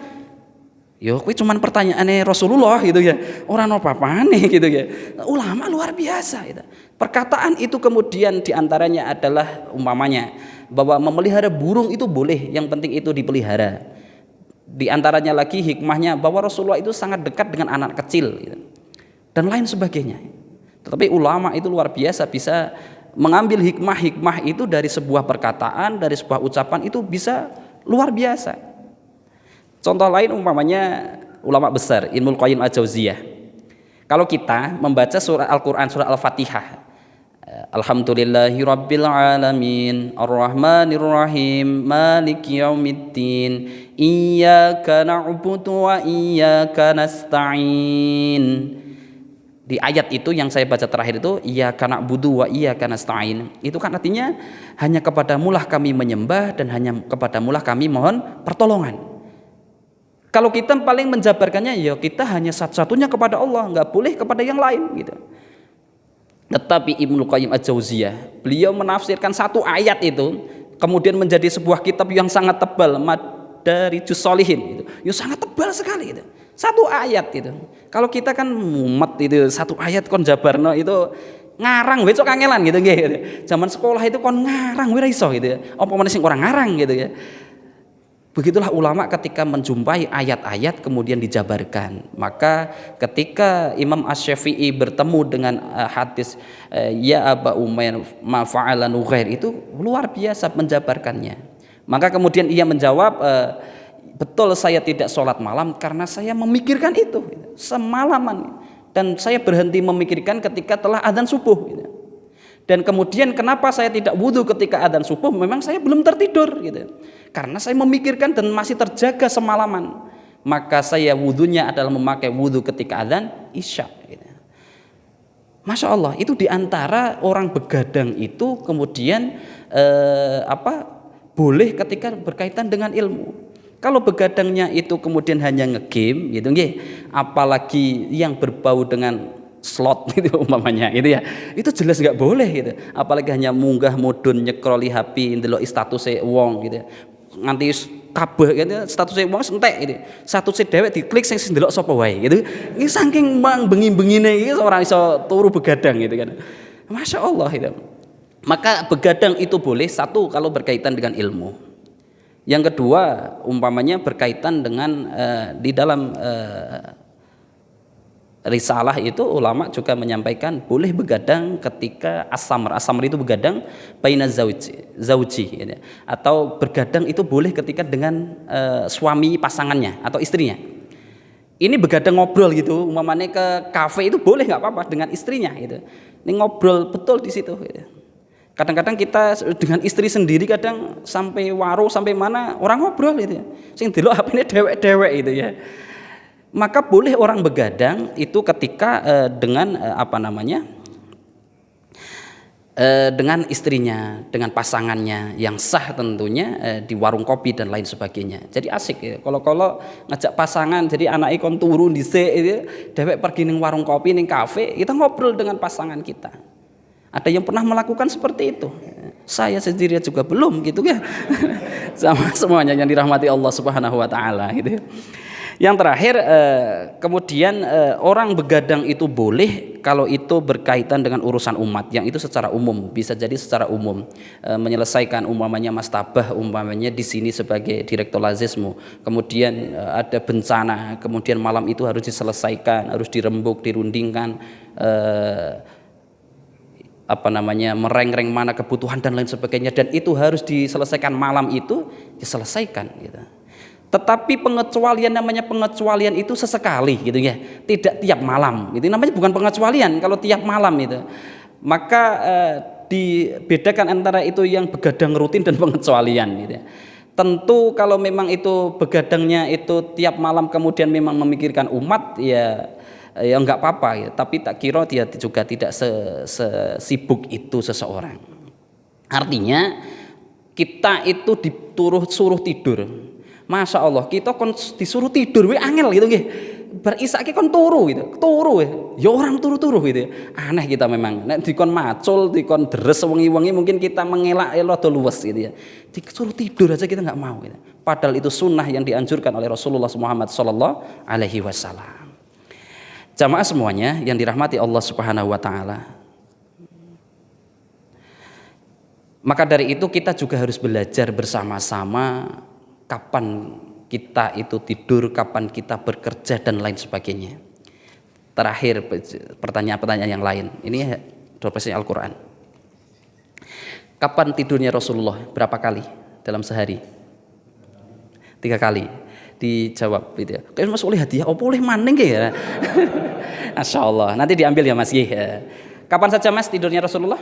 kuwi cuman pertanyaannya Rasulullah gitu ya. Orang apa-apaan nih gitu ya. Ulama luar biasa gitu. Perkataan itu kemudian diantaranya adalah umpamanya bahwa memelihara burung itu boleh, yang penting itu dipelihara. Di antaranya lagi hikmahnya bahwa Rasulullah itu sangat dekat dengan anak kecil gitu. Dan lain sebagainya. Tetapi ulama itu luar biasa bisa mengambil hikmah-hikmah itu dari sebuah perkataan, dari sebuah ucapan itu bisa luar biasa. Contoh lain umpamanya ulama besar Ibnul Qayyim Al-Jauziyah. Kalau kita membaca surah Al-Quran, surah Al-Fatihah, Alhamdulillahi Rabbil Alamin, Ar-Rahmanir-Rahim, Maliki Yaumiddin, Iyyaka na'budu wa iyyaka nasta'in. Di ayat itu yang saya baca terakhir itu, Iyyaka na'budu wa iyyaka nasta'in, itu kan artinya hanya kepadamulah kami menyembah dan hanya kepadamulah kami mohon pertolongan. Kalau kita paling menjabarkannya, ya kita hanya satu-satunya kepada Allah, nggak boleh kepada yang lain gitu. Tetapi Ibnu Qayyim Al-Jauziyah, beliau menafsirkan satu ayat itu kemudian menjadi sebuah kitab yang sangat tebal, Madarijus Shalihin itu. Ya sangat tebal sekali itu. Satu ayat itu. Kalau kita kan mumet itu satu ayat kon jabarno itu ngarang wis kok kangelan gitu nggih. Zaman sekolah itu kon ngarang wis ra iso gitu ya. Apa meneh sing ora ngarang gitu ya. Begitulah ulama ketika menjumpai ayat-ayat kemudian dijabarkan. Maka ketika Imam Asy-Syafi'i bertemu dengan hadis ya Aba Umair ma fa'ala Nughair itu luar biasa menjabarkannya. Maka kemudian ia menjawab, betul saya tidak sholat malam karena saya memikirkan itu semalaman. Dan saya berhenti memikirkan ketika telah adzan subuh gitu. Dan kemudian kenapa saya tidak wudhu ketika adzan subuh? Memang saya belum tertidur gitu. Karena saya memikirkan dan masih terjaga semalaman. Maka saya wudhunya adalah memakai wudhu ketika adzan isya gitu. Masya Allah, itu diantara orang begadang itu kemudian boleh ketika berkaitan dengan ilmu. Kalau begadangnya itu kemudian hanya ngegame gitu nggih, apalagi yang berbau dengan slot gitu umpamanya gitu ya, itu jelas nggak boleh gitu. Apalagi hanya munggah mudun nyekroli HP ndelok statuse wong gitu, nganti kabeh gitu statuse wong entek gitu, statuse dhewek diklik sing ndelok sapa wae gitu. Ini saking bengi-bengine iki ora iso turu begadang gitu kan. Masya Allah itu. Maka begadang itu boleh satu kalau berkaitan dengan ilmu. Yang kedua umpamanya berkaitan dengan di dalam risalah itu ulama juga menyampaikan boleh begadang ketika as-samr itu begadang baina zauji gitu. Atau begadang itu boleh ketika dengan suami pasangannya atau istrinya. Ini begadang ngobrol gitu, umpamanya ke kafe itu boleh nggak apa-apa dengan istrinya gitu. Ini ngobrol betul di situ gitu. Kadang-kadang kita dengan istri sendiri kadang sampai warung sampai mana orang ngobrol gitu ya. Sing delok HP-ne dewek-dewek gitu ya. Maka boleh orang begadang itu ketika dengan dengan istrinya, dengan pasangannya yang sah tentunya di warung kopi dan lain sebagainya. Jadi asik ya. Kalau ngajak pasangan jadi anake kon turu dhisik itu, dewek pergi ning warung kopi ning kafe, kita ngobrol dengan pasangan kita. Ada yang pernah melakukan seperti itu? Saya sendiri juga belum gitu ya. Sama semuanya yang dirahmati Allah Subhanahu wa taala gitu. Yang terakhir kemudian orang begadang itu boleh kalau itu berkaitan dengan urusan umat, yang itu secara umum, bisa jadi secara umum menyelesaikan umpamanya mastabah umpamanya di sini sebagai direktur lazismu, kemudian ada bencana, kemudian malam itu harus diselesaikan, harus dirembuk, dirundingkan, mereng-reng mana kebutuhan dan lain sebagainya, dan itu harus diselesaikan malam itu diselesaikan gitu. Tetapi pengecualian, namanya pengecualian itu sesekali gitu ya, tidak tiap malam. Itu namanya bukan pengecualian kalau tiap malam itu. Maka dibedakan antara itu yang begadang rutin dan pengecualian gitu ya. Tentu kalau memang itu begadangnya itu tiap malam kemudian memang memikirkan umat ya enggak apa-apa ya, tapi tak kira dia juga tidak sesibuk itu seseorang. Artinya kita itu suruh tidur. Masya Allah, kita kon disuruh tidur we angel gitu nggih. Bar isake kon turu gitu. Turu ya orang turu-turu gitu. Aneh kita memang. Nek dikon macul, dikon deres wengi-wengi mungkin kita mengelak rada luwes gitu ya. Disuruh tidur aja kita enggak mau gitu. Padahal itu sunnah yang dianjurkan oleh Rasulullah Muhammad sallallahu alaihi wasallam. Jamaah semuanya yang dirahmati Allah Subhanahu wa taala. Maka dari itu kita juga harus belajar bersama-sama kapan kita itu tidur, kapan kita bekerja dan lain sebagainya. Terakhir pertanyaan-pertanyaan yang lain. Ini doktrin Al-Qur'an. Kapan tidurnya Rasulullah? Berapa kali dalam sehari? 3 kali. Dijawab gitu ya. Kayak Mas oleh hadiah, oh boleh maning ya. Masya Allah. Nanti diambil ya Mas. Kapan saja Mas tidurnya Rasulullah?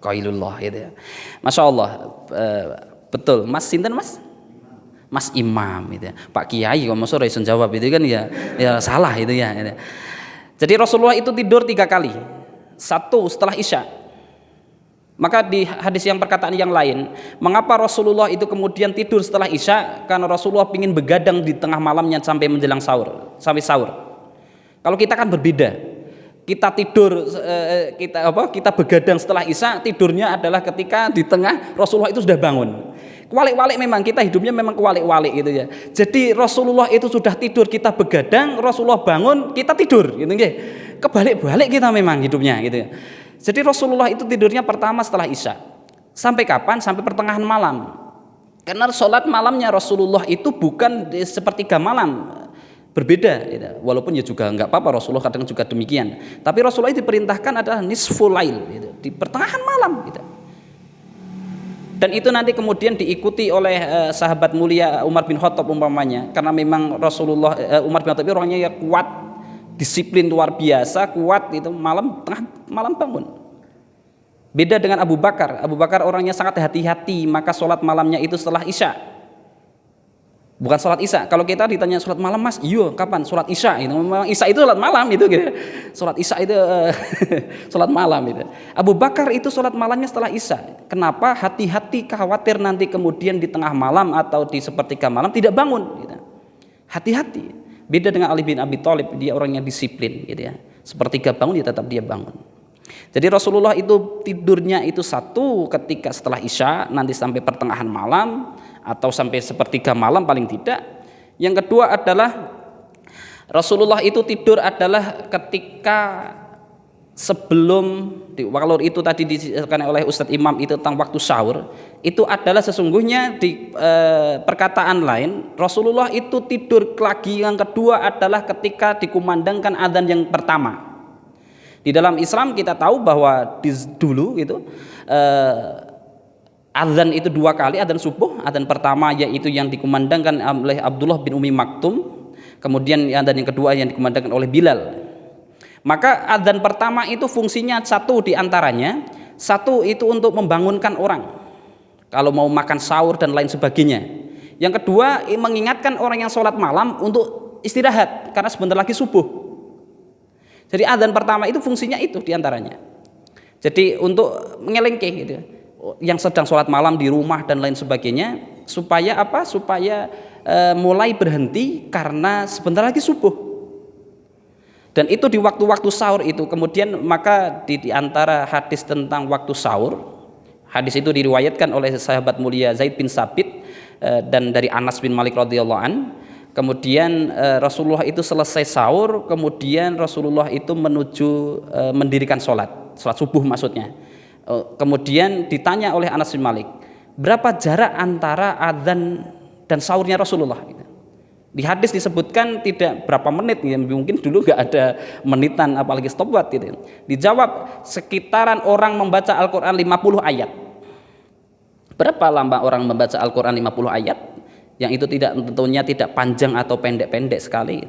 Qailullah gitu ya. Masya Allah, betul. Mas sinten Mas? Mas Imam gitu ya. Pak Kiai kok masa ora iso jawab itu kan ya salah itu ya. Jadi Rasulullah itu tidur 3 kali. 1 setelah Isya. Maka di hadis yang perkataan yang lain, mengapa Rasulullah itu kemudian tidur setelah Isya? Karena Rasulullah ingin begadang di tengah malamnya sampai menjelang sahur, sampai sahur. Kalau kita kan berbeda. Kita tidur kita begadang setelah Isya, tidurnya adalah ketika di tengah Rasulullah itu sudah bangun. Kualik-walik memang, kita hidupnya memang kualik-walik gitu ya. Jadi Rasulullah itu sudah tidur, kita begadang, Rasulullah bangun, kita tidur gitu nggih. Kebalik-balik kita memang hidupnya gitu ya. Jadi Rasulullah itu tidurnya pertama setelah Isya. Sampai kapan? Sampai pertengahan malam. Karena sholat malamnya Rasulullah itu bukan di sepertiga malam. Berbeda gitu. Walaupun ya juga enggak apa-apa, Rasulullah kadang juga demikian. Tapi Rasulullah diperintahkan adalah nisful lail gitu, di pertengahan malam gitu. Dan itu nanti kemudian diikuti oleh sahabat mulia Umar bin Khattab umpamanya, karena memang Umar bin Khattab orangnya ya kuat, disiplin luar biasa, kuat itu tengah malam bangun. Beda dengan Abu Bakar. Abu Bakar orangnya sangat hati-hati, maka sholat malamnya itu setelah Isya. Bukan sholat Isya. Kalau kita ditanya sholat malam mas, iya kapan? Sholat Isya. Itu memang Isya itu sholat malam itu gitu. Sholat Isya itu sholat malam itu. Abu Bakar itu sholat malamnya setelah Isya. Kenapa? Hati-hati, khawatir nanti kemudian di tengah malam atau di sepertiga malam tidak bangun. Gitu. Hati-hati. Beda dengan Ali bin Abi Thalib, dia orangnya disiplin. Gitu ya. Sepertiga bangun dia tetap dia bangun. Jadi Rasulullah itu tidurnya itu satu ketika setelah Isya, nanti sampai pertengahan malam atau sampai sepertiga malam paling tidak. Yang kedua adalah Rasulullah itu tidur adalah ketika sebelum, kalau itu tadi disebutkan oleh Ustadz Imam itu tentang waktu sahur, itu adalah sesungguhnya di perkataan lain Rasulullah itu tidur lagi yang kedua adalah ketika dikumandangkan adzan yang pertama. Di dalam Islam kita tahu bahwa dulu itu adzan itu dua kali, adzan subuh. Adzan pertama yaitu yang dikumandangkan oleh Abdullah bin Umi Maktum, kemudian adzan yang kedua yang dikumandangkan oleh Bilal. Maka adzan pertama itu fungsinya satu diantaranya, satu itu untuk membangunkan orang kalau mau makan sahur dan lain sebagainya. Yang kedua mengingatkan orang yang sholat malam untuk istirahat karena sebentar lagi subuh. Jadi adzan pertama itu fungsinya itu diantaranya. Jadi untuk mengelengke gitu, yang sedang sholat malam di rumah dan lain sebagainya, supaya apa? Supaya mulai berhenti karena sebentar lagi subuh. Dan itu di waktu-waktu sahur itu. Kemudian maka di antara hadis tentang waktu sahur, hadis itu diriwayatkan oleh sahabat mulia Zaid bin Sabit dan dari Anas bin Malik radhiyallahu an. Kemudian Rasulullah itu selesai sahur, kemudian Rasulullah itu menuju mendirikan sholat subuh maksudnya. Kemudian ditanya oleh Anas bin Malik, berapa jarak antara adzan dan sahurnya Rasulullah? Di hadis disebutkan tidak berapa menit, ya, mungkin dulu nggak ada menitan apalagi stopwatch gitu. Dijawab sekitaran orang membaca Al-Quran 50 ayat. Berapa lama orang membaca Al-Quran 50 ayat? Yang itu tentunya tidak panjang atau pendek-pendek sekali.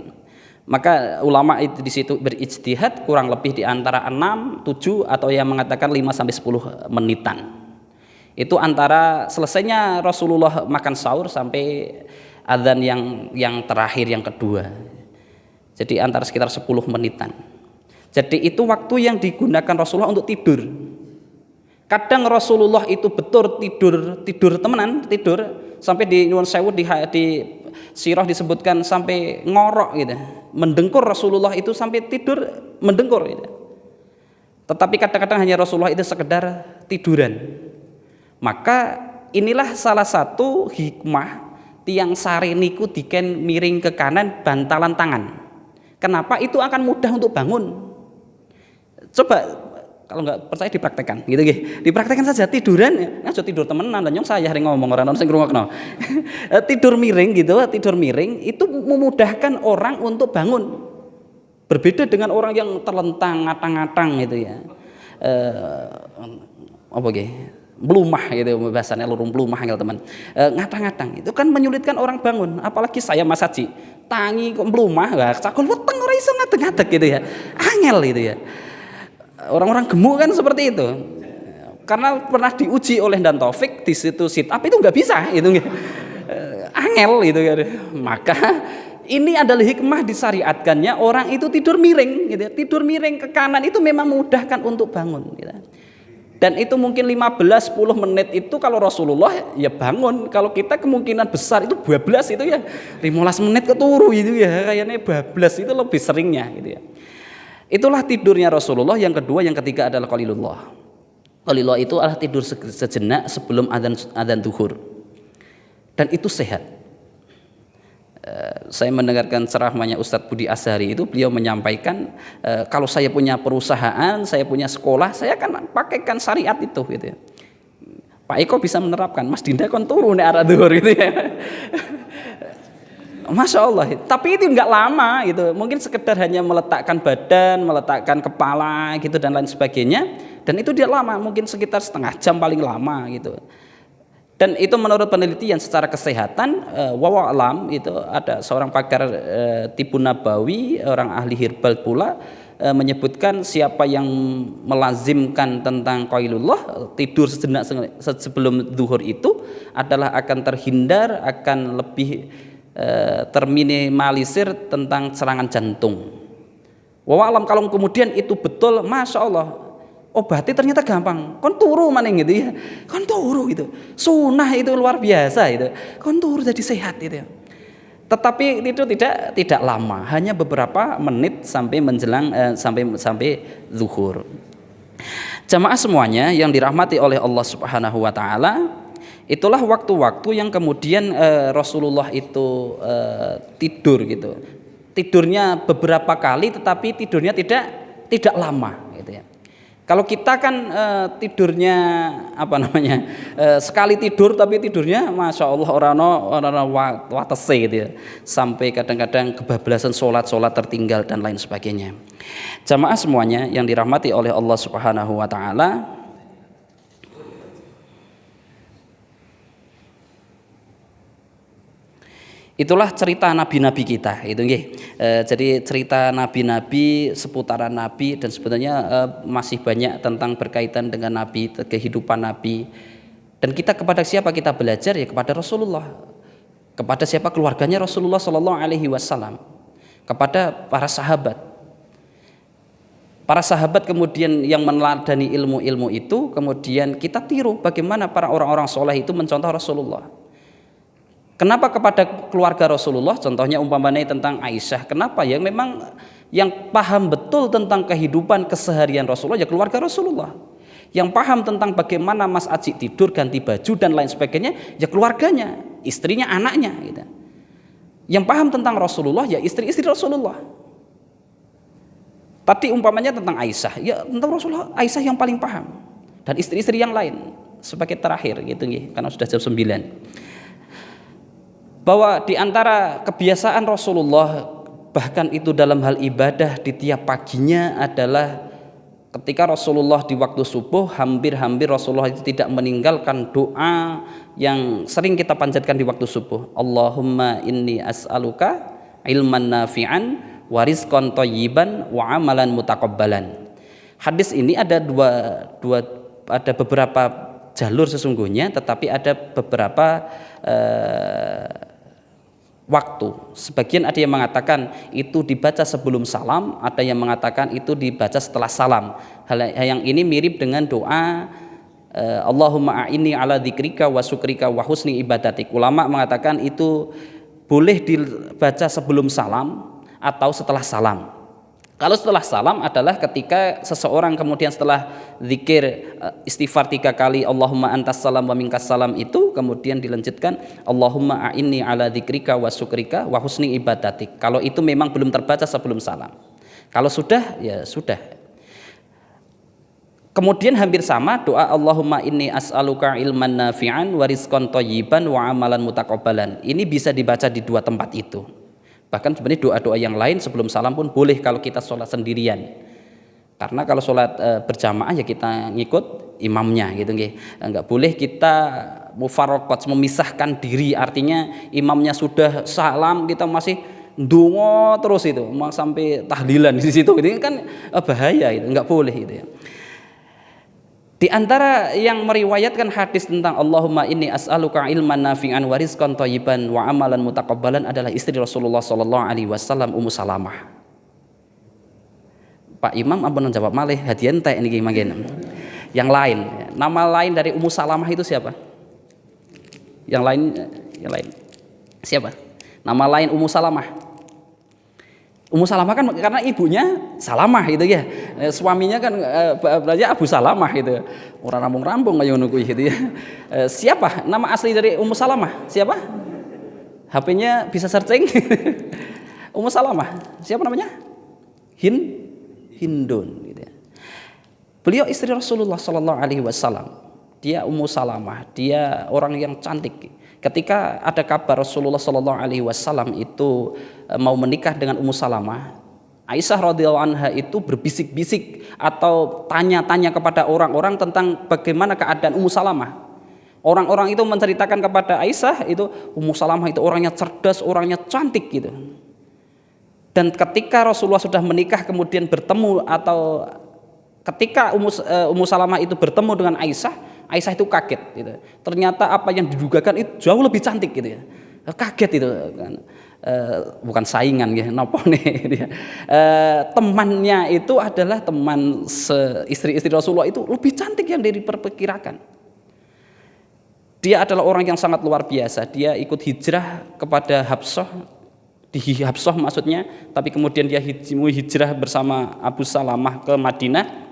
Maka ulama itu di situ berijtihad kurang lebih di antara 6, 7 atau yang mengatakan 5 sampai 10 menitan. Itu antara selesainya Rasulullah makan sahur sampai adzan yang terakhir yang kedua. Jadi antara sekitar 10 menitan. Jadi itu waktu yang digunakan Rasulullah untuk tidur. Kadang Rasulullah itu betul tidur temenan, tidur sampai di Nuwun Sewu di sirah disebutkan sampai ngorok gitu. Mendengkur Rasulullah itu sampai tidur mendengkur gitu. Tetapi kadang-kadang hanya Rasulullah itu sekedar tiduran. Maka inilah salah satu hikmah tiang sare niku diken miring ke kanan bantalan tangan. Kenapa? Itu akan mudah untuk bangun. Coba kalau nggak percaya dipraktekkan gitu gitu. Dipraktekkan saja tiduran, ngaco tidur temenan dan nyong saya hari ngomong orang sing ngrungokno. Tidur miring gitu, tidur miring itu memudahkan orang untuk bangun. Berbeda dengan orang yang terlentang ngatang-ngatang gitu ya. Apa nggih? Blumah gitu bahasanya, lurung blumah ya teman. Ngatang-ngatang itu kan menyulitkan orang bangun, apalagi saya Mas Haji. Tangi kok blumah, wah cakul weteng ora iso ngadeg-ngadeg gitu ya. Angel gitu ya. Orang-orang gemuk kan seperti itu, karena pernah diuji oleh Dan Taufik di situ sit up itu nggak bisa, itu angel gitu kan. Maka ini adalah hikmah disyariatkannya orang itu tidur miring, gitu. Tidur miring ke kanan itu memang memudahkan untuk bangun. Gitu. Dan itu mungkin 15-10 menit itu kalau Rasulullah ya bangun, kalau kita kemungkinan besar itu 12 itu ya 15 menit keturu itu ya kayaknya 12 itu lebih seringnya gitu ya. Itulah tidurnya Rasulullah. Yang kedua, yang ketiga adalah qalilullah. Qalilullah itu adalah tidur sejenak sebelum adzan zuhur. Dan itu sehat. Saya mendengarkan ceramahnya Ustadz Budi Azhari itu, beliau menyampaikan kalau saya punya perusahaan, saya punya sekolah, saya akan pakaikan syariat itu gitu ya. Pak Eko bisa menerapkan, Mas Dinda kon turu nek arah zuhur gitu ya. Masya Allah, tapi itu nggak lama gitu, mungkin sekedar hanya meletakkan badan, meletakkan kepala gitu dan lain sebagainya, dan itu dia lama, mungkin sekitar setengah jam paling lama gitu. Dan itu menurut penelitian secara kesehatan, wallahu alam, itu ada seorang pakar tibu nabawi, orang ahli herbal pula, menyebutkan siapa yang melazimkan tentang qailullah, tidur sejenak sebelum zuhur, itu adalah akan terhindar, akan lebih terminimalisir tentang serangan jantung. Wallahu alam, kalau kemudian itu betul, masya Allah, obatnya ternyata gampang, kon turu maning gitu ya, kon turu gitu, sunnah itu luar biasa itu, kon turu jadi sehat itu. Tetapi itu tidak lama, hanya beberapa menit sampai menjelang sampai zuhur. Jamaah semuanya yang dirahmati oleh Allah Subhanahu wa taala, itulah waktu-waktu yang kemudian Rasulullah itu tidur gitu. Tidurnya beberapa kali, tetapi tidurnya tidak lama gitu ya. Kalau kita kan tidurnya sekali tidur, tapi tidurnya masya Allah orang watese gitu ya, sampai kadang-kadang kebablasan sholat tertinggal dan lain sebagainya. Jamaah semuanya yang dirahmati oleh Allah Subhanahu wa taala, itulah cerita nabi-nabi kita itu nggih. Jadi cerita nabi-nabi, seputaran nabi, dan sebenarnya masih banyak tentang berkaitan dengan nabi, kehidupan nabi. Dan kita kepada siapa kita belajar? Ya kepada Rasulullah. Kepada siapa? Keluarganya Rasulullah sallallahu alaihi wasallam. Kepada para sahabat. Para sahabat kemudian yang meneladani ilmu-ilmu itu, kemudian kita tiru bagaimana para orang-orang soleh itu mencontoh Rasulullah. Kenapa kepada keluarga Rasulullah? Contohnya umpamanya tentang Aisyah. Kenapa? Yang memang yang paham betul tentang kehidupan keseharian Rasulullah ya keluarga Rasulullah. Yang paham tentang bagaimana Mas Aji tidur, ganti baju dan lain sebagainya ya keluarganya, istrinya, anaknya gitu. Yang paham tentang Rasulullah ya istri-istri Rasulullah. Tadi umpamanya tentang Aisyah, ya tentang Rasulullah Aisyah yang paling paham, dan istri-istri yang lain sebagai terakhir gitu nggih, karena sudah jam 9. Bahwa di antara kebiasaan Rasulullah, bahkan itu dalam hal ibadah di tiap paginya, adalah ketika Rasulullah di waktu subuh, hampir-hampir Rasulullah itu tidak meninggalkan doa yang sering kita panjatkan di waktu subuh. Allahumma inni as'aluka ilman nafi'an wa rizqan thayyiban wa amalan mutaqabbalan. Hadis ini ada ada beberapa jalur sesungguhnya, tetapi ada beberapa waktu. Sebagian ada yang mengatakan itu dibaca sebelum salam, ada yang mengatakan itu dibaca setelah salam. Hal yang ini mirip dengan doa Allahumma a'inni ala dzikrika wa syukrika wa husni ibadatik. Ulama mengatakan itu boleh dibaca sebelum salam atau setelah salam. Kalau setelah salam adalah ketika seseorang kemudian setelah zikir istighfar 3 kali Allahumma antas salam wa minkas salam, itu kemudian dilanjutkan Allahumma a'inni ala dzikrika wa syukrika wa husni ibadatik. Kalau itu memang belum terbaca sebelum salam. Kalau sudah ya sudah. Kemudian hampir sama doa Allahumma inni as'aluka ilman nafi'an wa rizqan thayyiban wa amalan mutaqabbalan. Ini bisa dibaca di 2 tempat itu. Bahkan sebenarnya doa-doa yang lain sebelum salam pun boleh kalau kita sholat sendirian. Karena kalau sholat berjamaah ya kita ngikut imamnya gitu nggih. Enggak boleh kita mufaraqat, memisahkan diri, artinya imamnya sudah salam kita masih ndonga terus itu, mau sampai tahlilan di situ. Ini kan bahaya itu, enggak boleh itu ya. Di antara yang meriwayatkan hadis tentang Allahumma inni as'aluka ilman nafi'an wa rizqan thayyiban wa amalan mutaqabbalan adalah istri Rasulullah sallallahu alaihi wasallam, Ummu Salamah. Pak Imam ampun jawab malih hadiah entek niki mangken. Yang lain, nama lain dari Ummu Salamah itu siapa? Yang lain. Siapa? Nama lain Ummu Salamah. Ummu Salamah kan karena ibunya Salamah gitu ya, suaminya kan berarti Abu Salamah gitu, orang rampung-rampung kayak ngono gitu ya. Siapa nama asli dari Ummu Salamah? Siapa? HP-nya bisa searching. Ummu Salamah siapa namanya? Hindun gitu ya. Beliau istri Rasulullah Sallallahu Alaihi Wasallam. Dia Ummu Salamah, dia orang yang cantik. Ketika ada kabar Rasulullah Sallallahu Alaihi Wasallam itu mau menikah dengan Ummu Salamah, Aisyah radhiyallahu anha itu berbisik-bisik atau tanya-tanya kepada orang-orang tentang bagaimana keadaan Ummu Salamah. Orang-orang itu menceritakan kepada Aisyah itu Ummu Salamah itu orangnya cerdas, orangnya cantik gitu. Dan ketika Rasulullah sudah menikah kemudian bertemu atau ketika Ummu Salamah itu bertemu dengan Aisyah, Aisyah itu kaget gitu. Ternyata apa yang didugakan itu jauh lebih cantik gitu ya. Kaget itu kan. Bukan saingan ya, nopo nih. Temannya itu adalah teman istri-istri Rasulullah itu lebih cantik yang diperkirakan. Dia adalah orang yang sangat luar biasa. Dia ikut hijrah kepada Habsah, di Habsah maksudnya, tapi kemudian dia hijrah bersama Abu Salamah ke Madinah.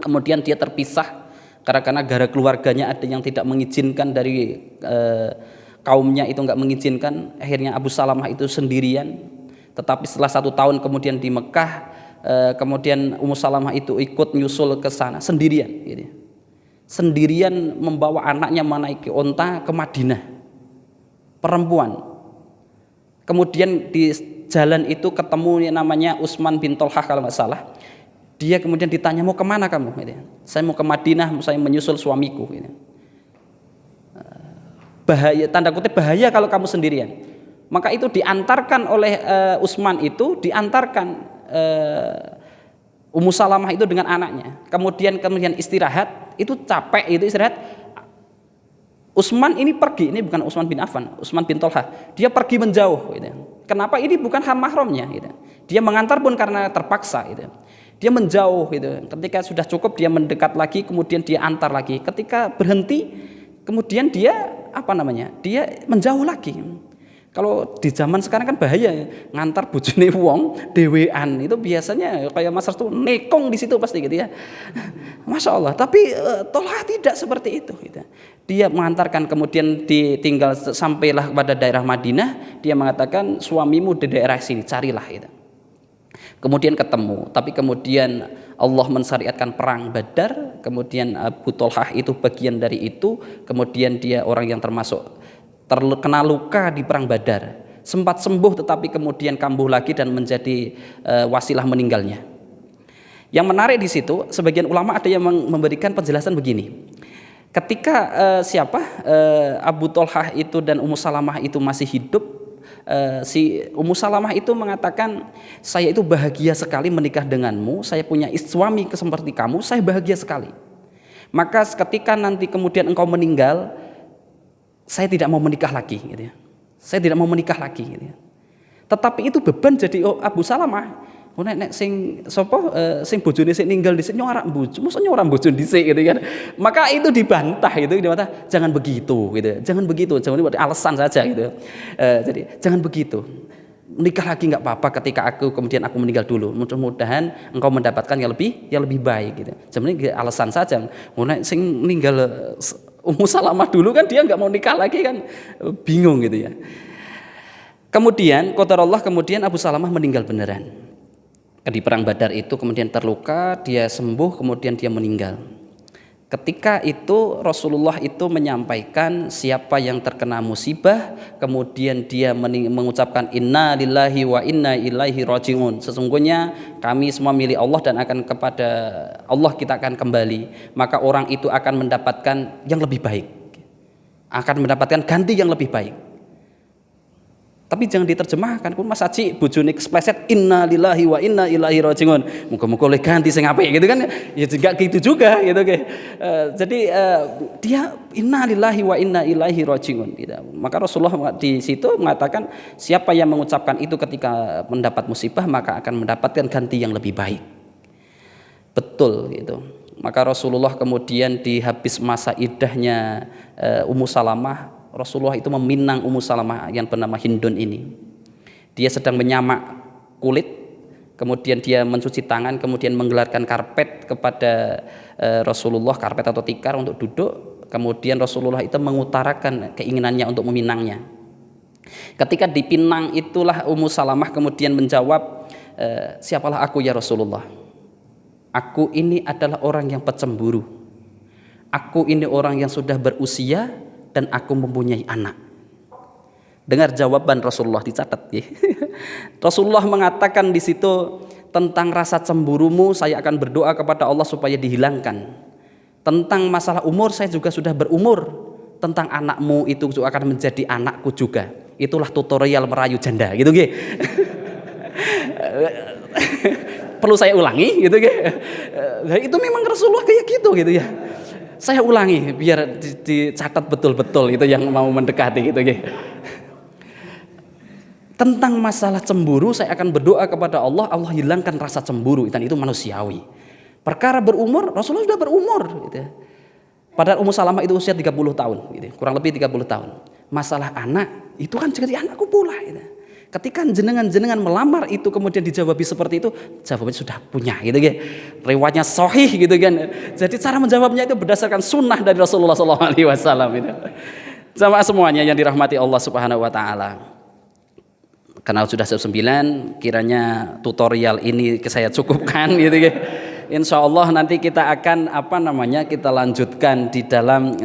Kemudian dia terpisah karena gara keluarganya ada yang tidak mengizinkan dari kaumnya itu nggak mengizinkan. Akhirnya Abu Salamah itu sendirian. Tetapi setelah 1 tahun kemudian di Mekah, kemudian Ummu Salamah itu ikut nyusul ke sana sendirian. Gitu. Sendirian membawa anaknya menaiki onta ke Madinah, perempuan. Kemudian di jalan itu ketemu yang namanya Utsman bin Tolhah kalau nggak salah. Dia kemudian ditanya, mau kemana kamu? Saya mau ke Madinah, saya menyusul suamiku. Bahaya, tanda kutip bahaya kalau kamu sendirian. Maka itu diantarkan oleh Utsman itu diantarkan Ummu Salamah itu dengan anaknya. Kemudian istirahat, itu capek itu istirahat. Utsman ini pergi, ini bukan Utsman bin Affan, Utsman bin Tolhah. Dia pergi menjauh gitu. Kenapa? Ini bukan mahramnya gitu. Dia mengantar pun karena terpaksa gitu. Dia menjauh gitu. Ketika sudah cukup dia mendekat lagi, kemudian dia antar lagi. Ketika berhenti, kemudian dia Dia menjauh lagi. Kalau di zaman sekarang kan bahaya ya, ngantar bojone wong dhewean itu biasanya kayak Mas Restu nekong di situ pasti gitu ya. Masya Allah. Tapi Tolhah tidak seperti itu. Gitu. Dia mengantarkan kemudian ditinggal sampailah kepada daerah Madinah. Dia mengatakan suamimu di daerah sini carilah. Gitu. Kemudian ketemu. Tapi kemudian Allah mensyariatkan perang Badar. Kemudian Abu Tolhah itu bagian dari itu. Kemudian dia orang yang termasuk terkena luka di perang Badar, sempat sembuh tetapi kemudian kambuh lagi dan menjadi wasilah meninggalnya. Yang menarik di situ, sebagian ulama ada yang memberikan penjelasan begini. Ketika Abu Tolhah itu dan Ummu Salamah itu masih hidup, si Ummu Salamah itu mengatakan, saya itu bahagia sekali menikah denganmu, saya punya suami seperti kamu, saya bahagia sekali. Maka ketika nanti kemudian engkau meninggal, saya tidak mau menikah lagi gitu ya. Saya tidak mau menikah lagi gitu ya. Tetapi itu beban jadi Abu Salamah. Nek sing sing bojone sing ninggal dhisik nyorak bojo, mosok nyorak bojo dhisik gitu kan. Maka itu dibantah itu dibantah, jangan begitu gitu. Jangan begitu, jangan buat alasan saja gitu. Jadi jangan begitu. Menikah lagi enggak apa-apa ketika kemudian aku meninggal dulu. Mudah-mudahan engkau mendapatkan yang lebih baik gitu. Sebenarnya alasan saja. Nek sing ninggal Ummu Salamah dulu kan dia nggak mau nikah lagi kan, bingung gitu ya. Kemudian qadarullah, kemudian Abu Salamah meninggal beneran di perang Badar itu, kemudian terluka, dia sembuh, kemudian dia meninggal. Ketika itu Rasulullah itu menyampaikan siapa yang terkena musibah, kemudian dia mengucapkan inna lillahi wa inna ilaihi rajiun. Sesungguhnya kami semua milik Allah dan akan kepada Allah kita akan kembali. Maka orang itu akan mendapatkan yang lebih baik, akan mendapatkan ganti yang lebih baik. Tapi jangan diterjemahkan kun Mas Haji bojone kepleset inna lillahi wa inna ilaihi rajiun. Muga-muga oleh ganti sing apik gitu kan. Ya juga gitu juga gitu kayak. Jadi dia inna lillahi wa inna ilaihi rajiun gitu. Maka Rasulullah di situ mengatakan siapa yang mengucapkan itu ketika mendapat musibah maka akan mendapatkan ganti yang lebih baik. Betul gitu. Maka Rasulullah kemudian di habis masa iddahnya Ummu Salamah, Rasulullah itu meminang Ummu Salamah yang bernama Hindun ini. Dia sedang menyamak kulit, kemudian dia mencuci tangan, kemudian menggelarkan karpet kepada Rasulullah, karpet atau tikar untuk duduk. Kemudian Rasulullah itu mengutarakan keinginannya untuk meminangnya. Ketika dipinang itulah Ummu Salamah kemudian menjawab, siapalah aku ya Rasulullah? Aku ini adalah orang yang pecemburu. Aku ini orang yang sudah berusia dan aku mempunyai anak. Dengar jawaban Rasulullah, dicatat ya. Rasulullah mengatakan di situ tentang rasa cemburumu saya akan berdoa kepada Allah supaya dihilangkan. Tentang masalah umur saya juga sudah berumur. tentang anakmu itu akan menjadi anakku juga. Itulah tutorial merayu janda gitu nggih. Perlu saya ulangi gitu nggih. Itu memang Rasulullah kayak gitu ya. Saya ulangi biar dicatat betul-betul itu yang mau mendekati gitu nggih. Tentang masalah cemburu saya akan berdoa kepada Allah, Allah hilangkan rasa cemburu, dan itu manusiawi. Perkara berumur, Rasulullah sudah berumur gitu. Padahal Ummu Salamah itu usia 30 tahun gitu, kurang lebih 30 tahun. Masalah anak itu kan jadi anakku pula gitu. Ketika jenengan melamar itu kemudian dijawabi seperti itu, jawabannya sudah punya gitu kan. Riwayatnya sahih gitu kan. Jadi cara menjawabnya itu berdasarkan sunnah dari Rasulullah SAW gitu. Jamaah semuanya yang dirahmati Allah Subhanahu wa taala. Karena sudah jam 9, kiranya tutorial ini saya cukupkan gitu ya. Insya Allah nanti kita akan kita lanjutkan di dalam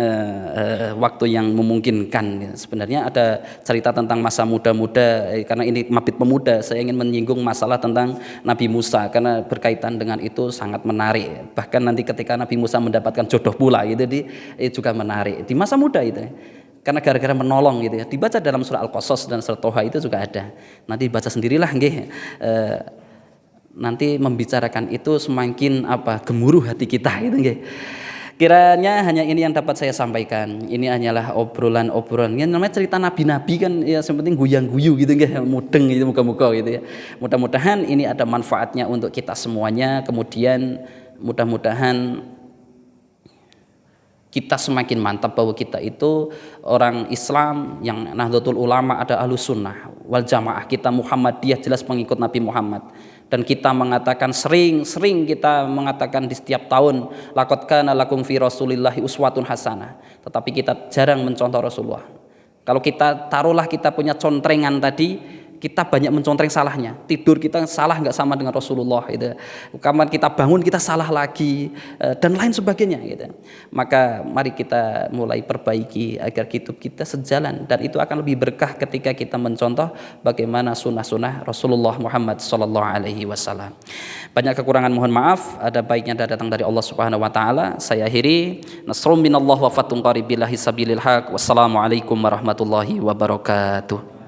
waktu yang memungkinkan. Sebenarnya ada cerita tentang masa muda-muda, karena ini mabit pemuda, saya ingin menyinggung masalah tentang Nabi Musa karena berkaitan dengan itu sangat menarik. Bahkan nanti ketika Nabi Musa mendapatkan jodoh pula gitu, juga menarik di masa muda itu. Karena gara-gara menolong gitu ya. Dibaca dalam surah Al-Qasas dan surah Toha itu juga ada. Nanti baca sendirilah nggih. Nanti membicarakan itu semakin gemuruh hati kita gitu nggih. Kiranya hanya ini yang dapat saya sampaikan. Ini hanyalah obrolan-obrolan. Yang namanya cerita nabi-nabi kan ya sepenting guyang-guyu gitu nggih, mudeng gitu muka-muka gitu ya. Mudah-mudahan ini ada manfaatnya untuk kita semuanya. Kemudian mudah-mudahan kita semakin mantap bahwa kita itu orang Islam yang Nahdlatul Ulama, ada Ahlus Sunnah wal Jamaah, kita Muhammadiyah jelas pengikut Nabi Muhammad, dan kita mengatakan sering kita mengatakan di setiap tahun laqad kana lakum fi Rasulillahi uswatun hasanah, tetapi kita jarang mencontoh Rasulullah. Kalau kita taruhlah kita punya contrengan tadi, kita banyak mencontreng salahnya. Tidur kita salah nggak sama dengan Rasulullah gitu. Kamar kita bangun kita salah lagi, dan lain sebagainya gitu. Maka mari kita mulai perbaiki agar hidup kita sejalan, dan itu akan lebih berkah ketika kita mencontoh bagaimana sunnah-sunnah Rasulullah Muhammad SAW. Banyak kekurangan mohon maaf, ada baiknya datang dari Allah Subhanahu wa taala. Saya akhiri, nasrum minallah wa fatun qaribillahi sabilil haq. Wassalamualaikum warahmatullahi wabarakatuh.